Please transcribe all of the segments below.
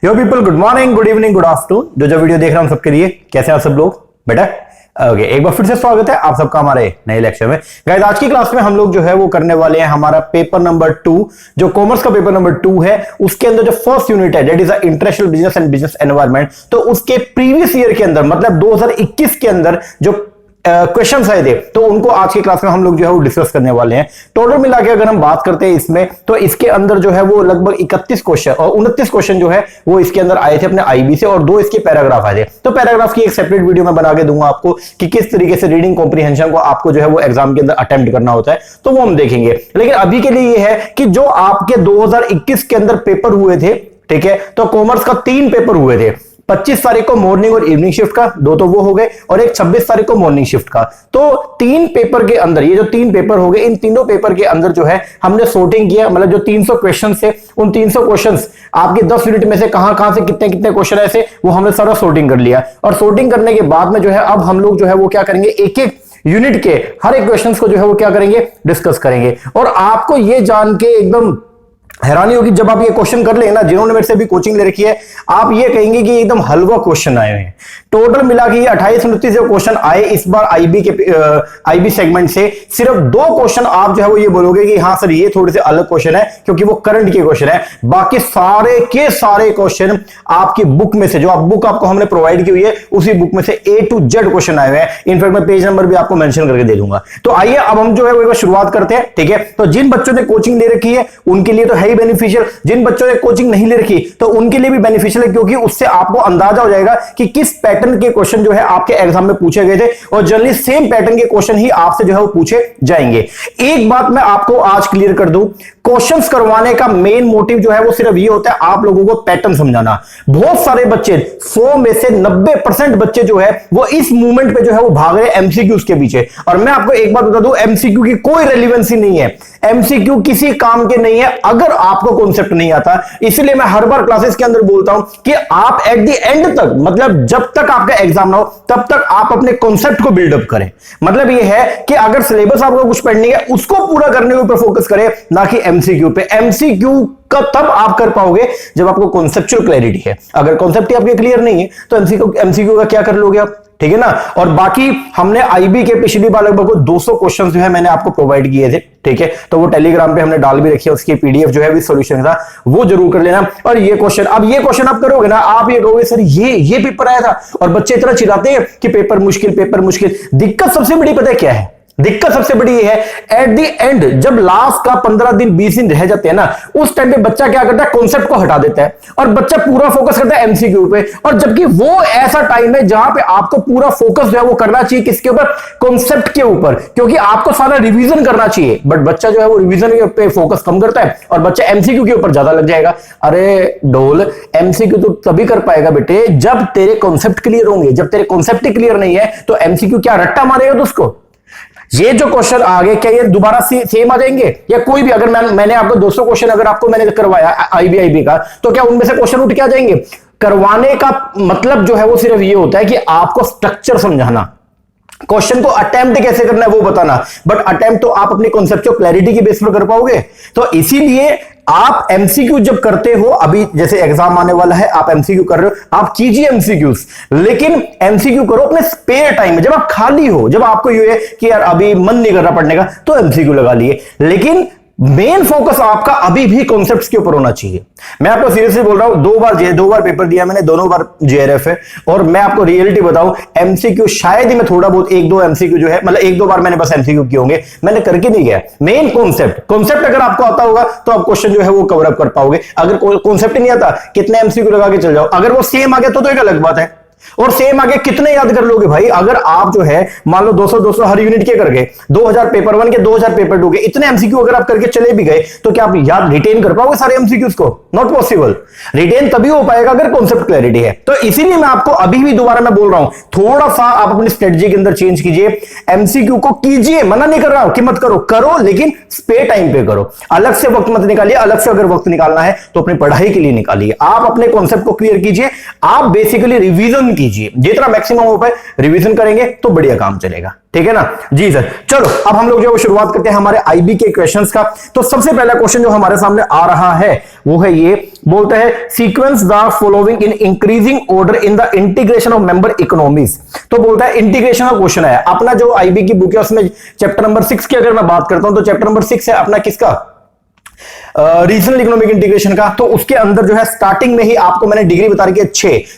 यो people, good morning, good evening, good afternoon. जो video देख रहे हैं हम सबके लिए, कैसे हैं आप सब लोग बेटा? ओके, एक बार फिर से स्वागत है आप सबका हमारे नए लेक्चर में। गाइस, आज की क्लास में हम लोग जो है वो करने वाले हैं हमारा पेपर नंबर 2, जो कॉमर्स का पेपर नंबर 2 है। उसके अंदर जो फर्स्ट यूनिट है, that is international business and business environment. तो उसके प्रीवियस ईयर के अंदर, मतलब 2021 के अंदर जो क्वेश्चंस आए थे, तो उनको आज की क्लास में हम लोग जो है वो डिस्कस करने वाले हैं। टोटल मिला के अगर हम बात करते हैं इसमें, तो इसके अंदर जो है वो लगभग 31 क्वेश्चन और 29 क्वेश्चन जो है वो इसके अंदर आए थे अपने आईबी से, और 2 इसके पैराग्राफ आए थे। तो पैराग्राफ की एक सेपरेट वीडियो मैं बना के दूंगा आपको कि किस तरीके से रीडिंग कॉम्प्रिहेंशन को आपको जो है वो एग्जाम के अंदर अटेम्प्ट करना होता है, तो वो हम देखेंगे। लेकिन अभी के लिए ये है कि जो आपके 2021 के अंदर पेपर हुए थे, ठीक है, तो कॉमर्स का 3 पेपर हुए थे। 25 तारीख को मॉर्निंग और इवनिंग शिफ्ट का 2 तो वो हो गए, और एक 26 तारीख को मॉर्निंग शिफ्ट का। तो 3 पेपर के अंदर, ये जो 3 पेपर हो गए, इन तीनों पेपर के अंदर जो है हमने सॉर्टिंग किया। मतलब जो 300 क्वेश्चन थे, उन 300 क्वेश्चन आपके 10 यूनिट में से कहां से कितने कितने क्वेश्चन ऐसे, वो हमने सारा सॉर्टिंग कर लिया। और सॉर्टिंग करने के बाद में जो है अब हम लोग जो है वो क्या करेंगे, एक एक यूनिट के हर एक क्वेश्चन को जो है वो क्या करेंगे, डिस्कस करेंगे। और आपको ये जान के एकदम हैरानी होगी जब आप ये क्वेश्चन कर लेना, जिन्होंने मेरे से भी कोचिंग ले रखी है, आप ये कहेंगे कि एकदम हलवा क्वेश्चन आए हैं। टोटल मिला के 28-29 जो क्वेश्चन आए इस बार आईबी सेगमेंट से, सिर्फ 2 क्वेश्चन आप जो है वो ये बोलोगे कि हाँ सर ये थोड़े से अलग क्वेश्चन है, क्योंकि वो करंट के क्वेश्चन है। बाकी सारे के सारे क्वेश्चन आपकी बुक में से, जो बुक आपको हमने प्रोवाइड की हुई है, उसी बुक में से A to Z क्वेश्चन आए हुए हैं। इनफैक्ट मैं पेज नंबर भी आपको मेंशन करके दे दूंगा। तो आइए अब हम जो है वो शुरुआत करते हैं, ठीक है। तो जिन बच्चों ने कोचिंग ले रखी है उनके लिए तो है बेनिफिशियल, जिन बच्चों ने कोचिंग नहीं ले रखी तो उनके लिए भी बेनिफिशियल है, क्योंकि उससे आपको अंदाजा हो जाएगा कि किस पैटर्न के क्वेश्चन जो है आपके एग्जाम में पूछे गए थे, और जनरली सेम पैटर्न के क्वेश्चन ही आपसे जो है वो पूछे जाएंगे। एक बात मैं आपको आज क्लियर कर दूं, क्वेश्चंस करवाने का मेन मोटिव जो है वो सिर्फ ये होता है आप लोगों को पैटर्न समझाना। बहुत सारे बच्चे, 100 में से 90% बच्चे जो है वो इस मूवमेंट पे जो है वो भाग रहे हैं एमसीक्यूज के पीछे। और मैं आपको एक बात बता दूं, एमसीक्यू की कोई रेलेवेंसी नहीं है, एमसीक्यू किसी काम के नहीं है अगर आपको कॉन्सेप्ट नहीं आता। इसलिए मैं हर बार क्लासेस के अंदर बोलता हूं कि आप एट द एंड तक, मतलब जब तक आपका एग्जाम ना हो तब तक आप अपने कॉन्सेप्ट को बिल्डअप करें। मतलब यह है कि अगर सिलेबस आपको कुछ पढ़नी है उसको पूरा करने के ऊपर फोकस करें, ना कि एमसीक्यू पे। एमसीक्यू का तब आप कर पाओगे जब आपको कॉन्सेप्चुअल क्लैरिटी है। अगर कॉन्सेप्ट ही आपके क्लियर नहीं है तो एमसीक्यू का क्या कर लोगे आप, ठीक है ना। और बाकी हमने आईबी के पिछली बार लगभग 200 क्वेश्चन जो है मैंने आपको प्रोवाइड किए थे, ठीक है। तो वो टेलीग्राम पे हमने डाल भी रखी है, उसकी पीडीएफ जो है विद सॉल्यूशन था, वो जरूर कर लेना। और ये क्वेश्चन आप करोगे ना, आप ये कहोगे सर ये पेपर आया था, और बच्चे इतना चिल्लाते हैं कि पेपर मुश्किल पेपर मुश्किल। दिक्कत सबसे बड़ी पता है क्या है? दिक्कत सबसे बड़ी ये है, एट द एंड जब लास्ट का 15 दिन 20 दिन रह जाते हैं ना, उस टाइम पे बच्चा क्या करता है, कॉन्सेप्ट को हटा देता है और बच्चा पूरा फोकस करता है एमसीक्यू पे। और जबकि वो ऐसा टाइम है जहां पे आपको पूरा फोकस जो है वो करना चाहिए किसके ऊपर, कॉन्सेप्ट के ऊपर, क्योंकि आपको सारा रिवीजन करना चाहिए। बट बच्चा जो है वो रिवीजन पे फोकस कम करता है और बच्चा एमसीक्यू के ऊपर ज्यादा लग जाएगा। अरे डोल, एमसीक्यू तो तभी कर पाएगा बेटे जब तेरे कॉन्सेप्ट क्लियर होंगे। जब तेरे कॉन्सेप्ट ही क्लियर नहीं है तो एमसीक्यू क्या रट्टा मारेगा दोस्तों? ये जो क्वेश्चन आगे क्या ये दोबारा सेम आ जाएंगे, या कोई भी, अगर मैंने आपको 200 क्वेश्चन अगर आपको मैंने करवाया आईबी का, तो क्या उनमें से क्वेश्चन उठ के आ जाएंगे? करवाने का मतलब जो है वो सिर्फ ये होता है कि आपको स्ट्रक्चर समझाना, क्वेश्चन को अटेम्प्ट कैसे करना है वो बताना। बट अटेम्प्ट तो आप अपनी कॉन्सेप्चुअल क्लैरिटी की बेस पर कर पाओगे। तो इसीलिए आप एमसीक्यू जब करते हो, अभी जैसे एग्जाम आने वाला है, आप एमसीक्यू कर रहे हो, आप कीजिए एमसीक्यूज, लेकिन एमसीक्यू करो अपने स्पेयर टाइम में, जब आप खाली हो, जब आपको ये है कि यार अभी मन नहीं कर रहा पढ़ने का, तो एमसीक्यू लगा लिए। लेकिन मेन फोकस आपका अभी भी कॉन्सेप्ट्स के ऊपर होना चाहिए। मैं आपको सीरियसली बोल रहा हूं, 2 बार पेपर दिया मैंने, दोनों बार जेआरएफ है, और मैं आपको रियलिटी बताऊं, एमसीक्यू शायद ही मैं थोड़ा बहुत 1-2 एमसीक्यू जो है, मतलब 1-2 बार मैंने बस एमसीक्यू किए होंगे, मैंने करके नहीं गया। मेन कॉन्सेप्ट अगर आपको आता होगा तो आप क्वेश्चन जो है वो कवर अप कर पाओगे। अगर कॉन्सेप्ट नहीं आता, कितने एमसीक्यू लगा के चल जाओ, अगर वो सेम आ गया तो एक अलग बात है। और सेम आगे कितने याद कर लोगे भाई? अगर आप जो है मान लो 200 हर यूनिट के कर गए, 2000 पेपर 1 के, 2000 पेपर 2 के, इतने एमसीक्यू अगर आप करके चले भी गए तो क्या आप याद रिटेन कर पाओगे सारे एमसीक्यूज को? Not possible. रिटेन तभी हो पाएगा अगर कॉन्सेप्ट क्लैरिटी है। तो इसीलिए मैं आपको अभी भी दोबारा मैं बोल रहा हूं, थोड़ा सा आप अपनी स्ट्रेटजी के अंदर चेंज कीजिए। एमसीक्यू को कीजिए, मना नहीं कर रहा हूं कि मत करो, लेकिन स्पेयर टाइम पे करो। अलग से वक्त मत निकालिए। अलग से अगर वक्त निकालना है तो अपनी पढ़ाई के लिए निकालिए। आप अपने कॉन्सेप्ट को क्लियर कीजिए। आप बेसिकली रिवीजन रिवीजन कीजिए, जितना मैक्सिमम हो पाए रिवीजन करेंगे तो बढ़िया काम चलेगा, ठीक है ना जी सर। चलो अब हम लोग जो शुरुआत करते हैं हमारे आईबी के क्वेश्चंस का। तो सबसे पहला क्वेश्चन जो हमारे सामने आ रहा है वो है ये, बोलता है sequence the following in increasing order in the integration of member economies. तो बोलता है इंटीग्रेशन का क्वेश्चन है अपना जो आईबी की बुक है उसमें चैप्टर नंबर 6 की अगर मैं बात करता हूं तो चैप्टर नंबर 6 है अपना किसका, रीजनल इकोनॉमिक इंटीग्रेशन का। तो उसके अंदर जो है स्टार्टिंग में ही आपको मैंने डिग्री बता रही है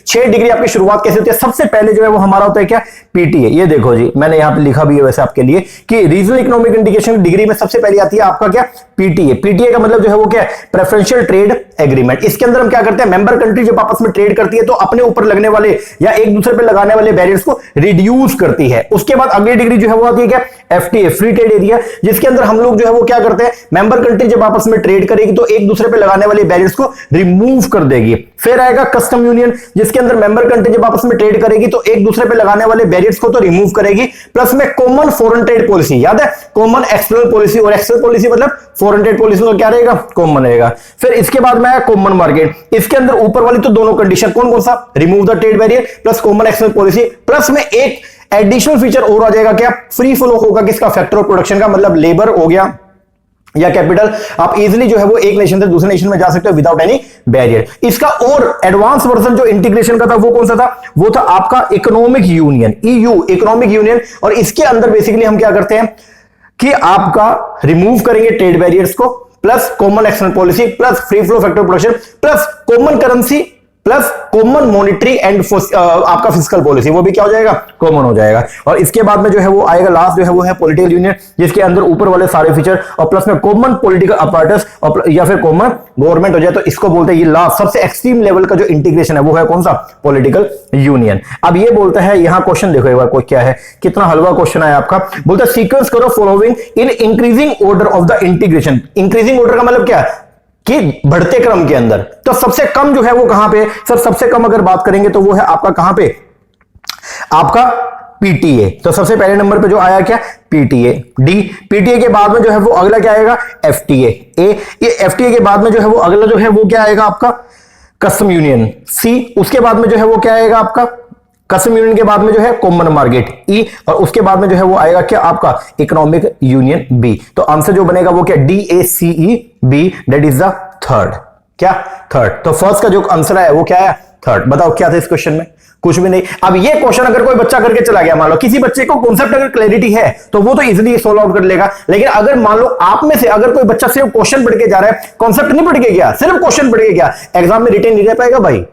6 डिग्री आपकी शुरुआत कैसे होती है। सबसे पहले जो है वो हमारा होता है क्या, पीटीए। ये देखो जी मैंने यहां पे लिखा भी है वैसे आपके लिए कि रीजनल इकोनॉमिक इंटीग्रेशन डिग्री में सबसे पहले आती है आपका क्या, पीटीए। पीटीए का मतलब जो है वो क्या है, प्रेफरेंशियल ट्रेड एग्रीमेंट। इसके अंदर हम क्या करते हैं, मेंबर कंट्री जब आपस में ट्रेड करती है तो अपने ऊपर लगने वाले या एक दूसरे पे लगाने वाले बैरियर्स को रिड्यूस करती है। उसके बाद अगली डिग्री जो है वो आती है क्या, एफटीए, फ्री ट्रेड एरिया, जिसके अंदर हम लोग जो है वो क्या करते हैं, मेंबर कंट्री जब आपस में ट्रेड करेगी तो एक दूसरे पे लगाने वाले बैरियर्स को रिमूव कर देगी। फिर आएगा कस्टम यूनियन, जिसके अंदर मेंबर कंट्री जब आपस में ट्रेड करेगी तो एक दूसरे पे लगाने वाले बैरियर्स को तो रिमूव करेगी, प्लस में कॉमन फॉरेन ट्रेड पॉलिसी, याद है कॉमन एक्सटर्नल पॉलिसी, और एक्सटर्नल पॉलिसी मतलब फॉरेन ट्रेड पॉलिसी का क्या रहेगा, कॉमन रहेगा। फिर इसके बाद में आया कॉमन मार्केट, इसके अंदर ऊपर वाली तो दोनों कंडीशन कौन कौन सा, remove the trade barrier plus common external policy, plus में एक एडिशनल फीचर और आ जाएगा क्या, फ्री फ्लो होगा किसका, फैक्टर ऑफ प्रोडक्शन का, मतलब लेबर हो गया या कैपिटल, आप इजीली जो है वो एक नेशन से दूसरे नेशन में जा सकते हो विदाउट एनी बैरियर। इसका और एडवांस वर्जन जो इंटीग्रेशन का था वो कौन सा था, वो था आपका economic union, EU economic union. और इसके अंदर बेसिकली हम क्या करते हैं कि आपका रिमूव करेंगे ट्रेड बैरियर्स को, plus common external policy, plus free flow factor production, plus common currency, plus common monetary and आपका फिस्कल पॉलिसी, वो भी क्या हो जाएगा, कॉमन हो जाएगा। और इसके बाद में जो है वो आएगा लास्ट जो है वो है पॉलिटिकल यूनियन, जिसके अंदर ऊपर वाले सारे फीचर और प्लस में कॉमन पॉलिटिकल अपैरेटस या फिर कॉमन गवर्नमेंट हो जाए, तो इसको बोलते हैं ये लास्ट सबसे एक्सट्रीम लेवल का जो इंटीग्रेशन है वो है कौन सा, पॉलिटिकल यूनियन। अब ये बोलता है यहां क्वेश्चन देखो एक बार कोई क्या है, कितना हलवा क्वेश्चन है आपका। बोलता है सीक्वेंस करो following in increasing order of the integration. Increasing order का मतलब क्या है कि बढ़ते क्रम के अंदर। तो सबसे कम जो है वो कहां पे सर, सबसे कम अगर बात करेंगे तो वो है आपका कहां पे, आपका पीटीए। तो सबसे पहले नंबर पे जो आया क्या, पीटीए डी। पीटीए के बाद में जो है वो अगला क्या आएगा, एफटीए ए। ये एफटीए के बाद में जो है वो अगला जो है वो क्या आएगा आपका, कस्टम यूनियन सी। उसके बाद में जो है वो क्या आएगा आपका, कस्टम यूनियन के बाद में जो है कॉमन मार्केट ई, और उसके बाद में जो है वो आएगा क्या आपका इकोनॉमिक यूनियन बी। तो आंसर जो बनेगा वो क्या, D A C E B, that is the third, क्या थर्ड। तो फर्स्ट का जो आंसर है वो क्या है, थर्ड। बताओ क्या था इस क्वेश्चन में, कुछ भी नहीं। अब ये क्वेश्चन अगर कोई बच्चा करके चला गया, मान लो किसी बच्चे को कॉन्सेप्ट अगर क्लैरिटी है तो वो तो इजीली सोल्व आउट कर लेगा। लेकिन अगर मान लो आप में से अगर कोई बच्चा सिर्फ क्वेश्चन पढ़ के जा रहा है, कॉन्सेप्ट नहीं पढ़ के गया, सिर्फ क्वेश्चन पढ़ के गया, एग्जाम में रिटेन नहीं रह पाएगा भाई,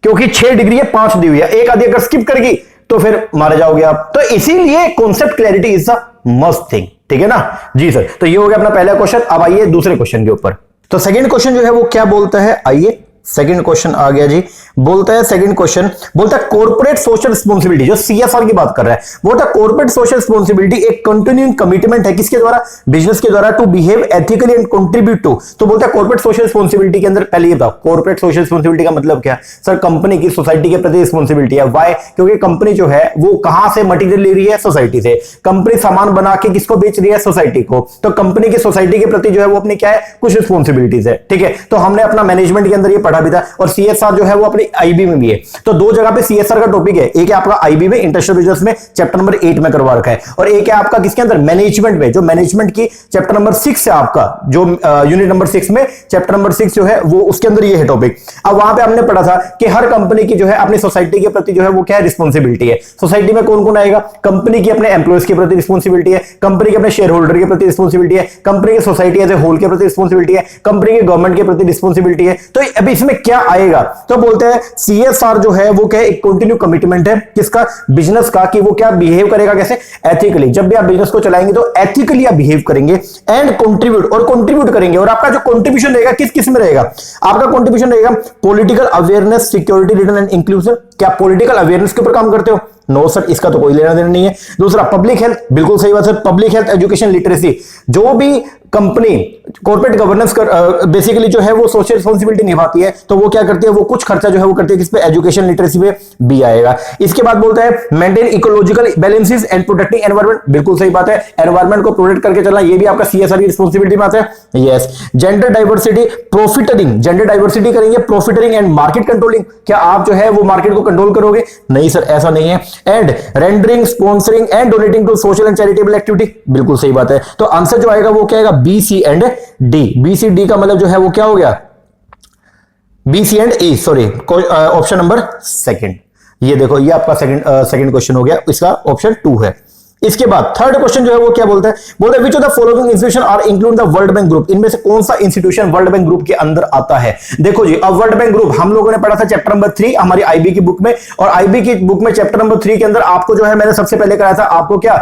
क्योंकि 6 डिग्री है 5 दी हुई है, एक आधी अगर स्किप करेगी तो फिर मारे जाओगे आप। तो इसीलिए concept clarity is the must thing, ठीक है ना जी सर। तो ये हो गया अपना पहला क्वेश्चन। अब आइए दूसरे क्वेश्चन के ऊपर। तो सेकंड क्वेश्चन जो है वो क्या बोलता है, आइए सेकंड क्वेश्चन आ गया जी। बोलता है सेकंड क्वेश्चन, बोलता है कॉर्पोरेट सोशल रिस्पांसिबिलिटी, जो सीएसआर की बात कर रहा है, बोलता है कॉर्पोरेट सोशल रिस्पांसिबिलिटी एक कंटिन्यूइंग कमिटमेंट है किसके द्वारा, बिजनेस के द्वारा, to behave ethically and contribute to. तो बोलता है कॉर्पोरेट सोशल रिस्पांसिबिलिटी के अंदर पहले ये बताओ, कॉर्पोरेट सोशल रिस्पांसिबिलिटी का मतलब क्या है सर, कंपनी की सोसाइटी के प्रति रिस्पांसिबिलिटी है। वाई, क्योंकि कंपनी जो है वो कहां से मटेरियल ले रही है, सोसाइटी से। कंपनी सामान बना के किसको बेच रही है, सोसाइटी को। तो कंपनी की सोसाइटी के प्रति जो है वो अपनी क्या है, कुछ रिस्पांसिबिलिटीज है, ठीक है। तो हमने अपना मैनेजमेंट के अंदर ये पढ़ा भी था, और सीएसआर जो है वो अपनी आईबी में भी है। तो दो जगह पे सीएसआर का टॉपिक है, एक है आपका आईबी में इंडस्ट्रियल बिजनेस में चैप्टर नंबर 8 में करवा रखा है, और एक है आपका किसके अंदर, मैनेजमेंट में, जो मैनेजमेंट की चैप्टर नंबर 6 है आपका, जो यूनिट नंबर 6 में चैप्टर नंबर 6 जो है वो उसके अंदर ये है टॉपिक। अब वहां पे हमने पढ़ा था कि हर कंपनी की जो है अपनी सोसाइटी के प्रति जो है वो क्या है, रिस्पांसिबिलिटी है। सोसाइटी में कौन कौन आएगा, कंपनी की अपने एम्प्लॉयज के प्रति रिस्पांसिबिलिटी है, कंपनी के अपने शेयर होल्डर के प्रति रिस्पांसिबिलिटी है, कंपनी की सोसाइटी एज ए होल के प्रति रिस्पांसिबिलिटी है, कंपनी के गवर्नमेंट के प्रति रिस्पांसिबिलिटी है। तो अभी इसमें क्या आएगा, तो बोलते हैं सीएसआर जो है वो क्या है, एक कंटिन्यू कमिटमेंट है किसका, बिजनेस का, कि वो क्या बिहेव करेगा कैसे, एथिकली। जब भी आप बिजनेस को चलाएंगे तो एथिकली आप बिहेव करेंगे, एंड कंट्रीब्यूट, और कंट्रीब्यूट करेंगे। और आपका जो कंट्रीब्यूशन रहेगा किस किस में रहेगा, आपका कंट्रीब्यूशन रहेगा political awareness, security, return and inclusion. क्या पॉलिटिकल अवेयरनेस के ऊपर काम करते हो, नो सर, इसका तो कोई लेना देना नहीं है। दूसरा पब्लिक हेल्थ, बिल्कुल सही बात है, पब्लिक हेल्थ, एजुकेशन, लिटरेसी, जो भी कंपनी कॉर्पोरेट गवर्नेंस बेसिकली जो है वो सोशल रिस्पॉन्सिबिलिटी निभाती है, तो वो क्या करती है, वो कुछ खर्चा जो है वो करती है किस पे, एजुकेशन लिटरेसी पे भी आएगा। इसके बाद बोलता है maintain ecological balances and protecting environment, बिल्कुल सही बात है, एनवायरनमेंट को प्रोटेक्ट करके चलना ये भी आपका सीएसआर की रिस्पॉन्सिबिलिटी में आता है। Yes. Gender diversity profiteering, gender diversity करेंगे, प्रॉफिटरिंग एंड मार्केट कंट्रोलिंग, क्या आप जो है वो मार्केट को कंट्रोल करोगे? नहीं सर, ऐसा नहीं है। And rendering, sponsoring and donating to social and charitable activity, बिल्कुल सही बात है। तो आंसर जो आएगा वो क्या आएगा, B, C and D. B, C, D का मतलब जो है वो क्या हो गया, B, C and E, sorry, option number second. ये देखो, ये आपका सेकंड क्वेश्चन हो गया, इसका ऑप्शन 2 है। इसके बाद थर्ड क्वेश्चन जो है वो क्या बोलता है, बोलता है which of the following institution are include the world bank group, इनमें से कौन सा इंस्टीट्यूशन वर्ल्ड बैंक ग्रुप के अंदर आता है? देखो जी, अब वर्ल्ड बैंक ग्रुप हम लोगों ने पढ़ा था चैप्टर नंबर 3 हमारी आईबी की बुक में, और आईबी की बुक में चैप्टर नंबर 3 के अंदर आपको जो है मैंने सबसे पहले कराया था आपको क्या,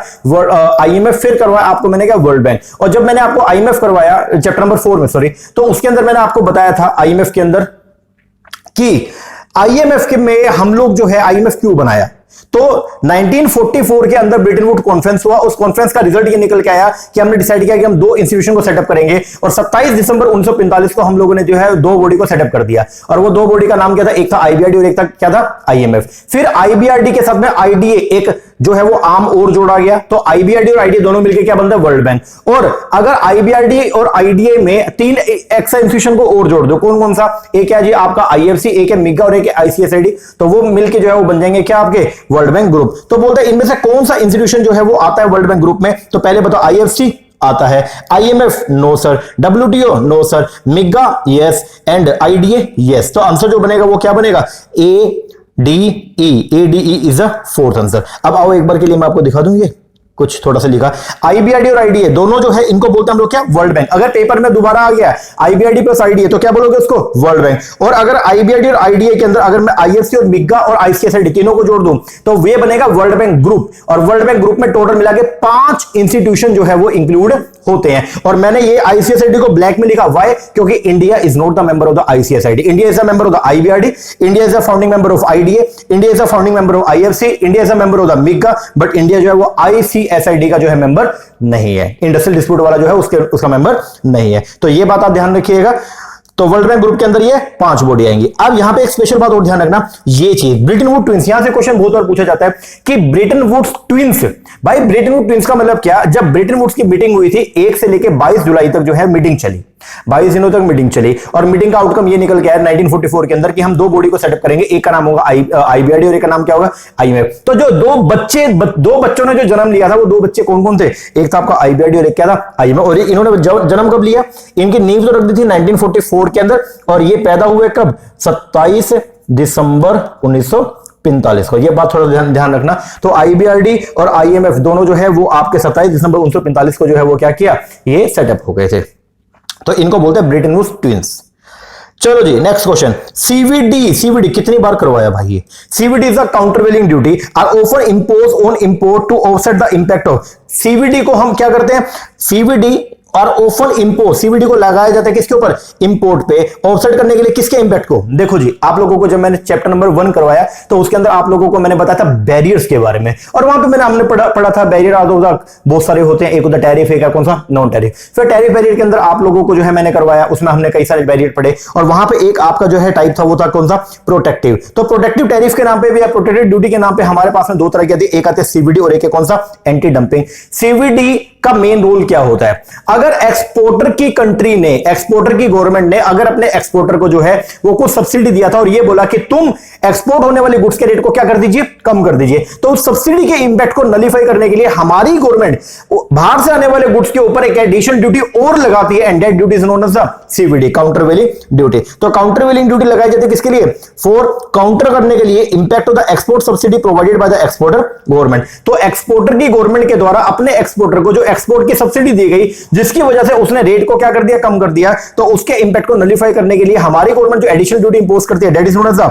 आईएमएफ, फिर करवाया आपको मैंने क्या, वर्ल्ड बैंक। और जब मैंने आपको आईएमएफ करवाया चैप्टर नंबर 4 में, सॉरी, तो उसके अंदर मैंने आपको बताया था आईएमएफ के अंदर कि आईएमएफ के में हम लोग जो है आईएमएफ क्यों बनाया, तो 1944 के अंदर ब्रिटेन वुड कॉन्फ्रेंस हुआ, उस कॉन्फ्रेंस का रिजल्ट ये निकल के आया कि हमने डिसाइड किया कि हम 2 इंस्टीट्यूशन को सेटअप करेंगे, और 27 दिसंबर 1945 को हम लोगों ने जो है 2 बॉडी को सेटअप कर दिया, और वो 2 बॉडी का नाम क्या था, एक था आईबीआरडी और एक था क्या था, आईएमएफ। फिर आईबीआरडी के साथ में आईडीए एक जो है वो आर्म और जोड़ा गया, तो आईबीआरडी और आईडीए दोनों मिलकर क्या बनता है, वर्ल्ड बैंक। और अगर आईबीआरडी और आईडीए में 3 एक्स्ट्रा इंस्टीट्यूशन को और जोड़ दो, कौन कौन सा, एक क्या जी आपका आईएफसी, एक है मिगा और एक है आईसीएसआईडी, तो वो मिलकर जो है वो बन जाएंगे क्या, आपके वर्ल्ड बैंक ग्रुप। तो बोलते हैं इनमें से कौन सा इंस्टीट्यूशन जो है वो आता है वर्ल्ड बैंक ग्रुप में, तो पहले बताओ, आईएफसी आता है, IMF no sir, WTO no sir, MIGA yes, and IDA yes. तो आंसर जो बनेगा वो क्या बनेगा, A D E, A D E is a 4th answer. अब आओ एक बार के लिए मैं आपको दिखा दूं, ये कुछ थोड़ा सा लिखा, आईबीआरडी और आईडीए दोनों जो है इनको बोलते हैं हम लोग क्या, वर्ल्ड बैंक। अगर पेपर में दोबारा आ गया आईबीआरडी प्लस आईडीए तो क्या बोलोगे उसको, वर्ल्ड बैंक। और अगर आईबीआरडी और आईडीए के अंदर अगर मैं आईएफसी और मिगा और आईसीएसआईडी तीनों को जोड़ दूं तो वे बनेगा वर्ल्ड बैंक ग्रुप, और वर्ल्ड बैंक ग्रुप में टोटल मिला के 5 इंस्टीट्यूशन जो है वो इंक्लूड होते हैं। और मैंने ये आईसीएसआईडी को ब्लैक में लिखा, व्हाई, क्योंकि India is not the member of the ICSID, India is a member of the IBRD, India is a founding member of IDA, India is a founding member of IFC, India is a member of the MIGA, but India जो है वो आईसीएसआईडी का जो है member नहीं है, industrial dispute वाला जो है उसका मेंबर नहीं है। तो ये बात आप ध्यान रखिएगा। तो वर्ल्ड बैंक ग्रुप के अंदर ये 5 बॉडी आएंगी। अब यहां पे एक स्पेशल बात और ध्यान रखना, ये चीज ब्रिटेन वुड ट्विंस, यहां से क्वेश्चन बहुत बार पूछा जाता है कि ब्रिटेन वुड्स ट्विंस, भाई ब्रिटेन वुड ट्विंस का मतलब क्या, जब ब्रिटेन वुड्स की मीटिंग हुई थी 1 से लेकर 22 जुलाई तक जो है मीटिंग चली, 22 दिनों तक मीटिंग चली, और मीटिंग का आउटकम ये निकल के आया 1944 के अंदर कि हम 2 बॉडी को सेटअप करेंगे, एक का नाम होगा आईबीआरडी और एक का नाम क्या होगा, आईएमएफ। तो जो 2 बच्चों ने जो जन्म लिया था वो 2 बच्चे कौन कौन थे, एक था आपका आईबीआरडी और एक क्या था, आईएमएफ। और इन्होंने जन्म कब लिया, इनकी नींव तो रख दी थी 1944 के अंदर, और ये पैदा हुए कब, 27 दिसंबर 1945 को। ये बात थोड़ा ध्यान रखना। तो आईबीआरडी और आईएमएफ दोनों जो है वो आपके 27 दिसंबर 1945 को जो है वो क्या किया, ये सेटअप हो गए थे। तो इनको बोलते हैं ब्रिटेन वुड्स ट्विंस। चलो जी नेक्स्ट क्वेश्चन, सीवीडी कितनी बार करवाया भाई ये, CVD is a countervailing duty are ऑफर impose on import to offset the impact of, CVD को हम क्या करते हैं, सीवीडी और ऑफन इंपोर्ट, सीवीडी को लगाया जाता है किसके ऊपर, इंपोर्ट पे, ऑफसेट करने के लिए किसके इंपैक्ट को। देखो जी आप लोगों को जब मैंने चैप्टर नंबर 1 करवाया तो उसके अंदर आप लोगों को मैंने बताया था बैरियर्स के बारे में, और वहां पे हमने पढ़ा था बैरियर बहुत सारे होते हैं, एक होता टैरिफ, एक कौन सा, नॉन टैरिफ। फिर टैरिफ बैरियर के अंदर आप लोगों को जो है मैंने करवाया, उसमें हमने कई सारे बैरियर पढ़े, और वहां पे एक आपका जो है टाइप था वो था कौन सा, प्रोटेक्टिव। तो प्रोटेक्टिव टैरिफ के नाम पे भी या प्रोटेक्टिव ड्यूटी के नाम पे हमारे पास में 2 तरह की आती है, एक आते हैं सीवीडी और एक है कौन सा, एंटी डंपिंग। सीवीडी का मेन रोल क्या होता है, अगर एक्सपोर्टर की कंट्री ने, एक्सपोर्टर की गवर्नमेंट ने अगर अपने एक्सपोर्टर को जो है वो कुछ सब्सिडी दिया था और ये बोला कि तुम एक्सपोर्ट होने वाली गुड्स के रेट को क्या कर दीजिए, कम कर दीजिए, तो उस सब्सिडी के इंपैक्ट को नलीफाई करने के लिए हमारी गवर्नमेंट बाहर से आने वाले गुड्स के ऊपर एक एडिशनल ड्यूटी और लगाती है, and that duty is known as the CVD, countervailing duty. तो काउंटरवेलिंग ड्यूटी लगाई जाती है किसके लिए, फॉर काउंटर करने के लिए impact of the export subsidy provided by the exporter government. तो एक्सपोर्टर की गवर्नमेंट के द्वारा अपने एक्सपोर्टर को जो एक्सपोर्ट की सब्सिडी दी गई जिसकी वजह से उसने रेट को क्या कर दिया, कम कर दिया, तो उसके इंपैक्ट को नलीफाई करने के लिए हमारी गवर्नमेंट जो एडिशनल ड्यूटी इंपोज करती है, that is known as the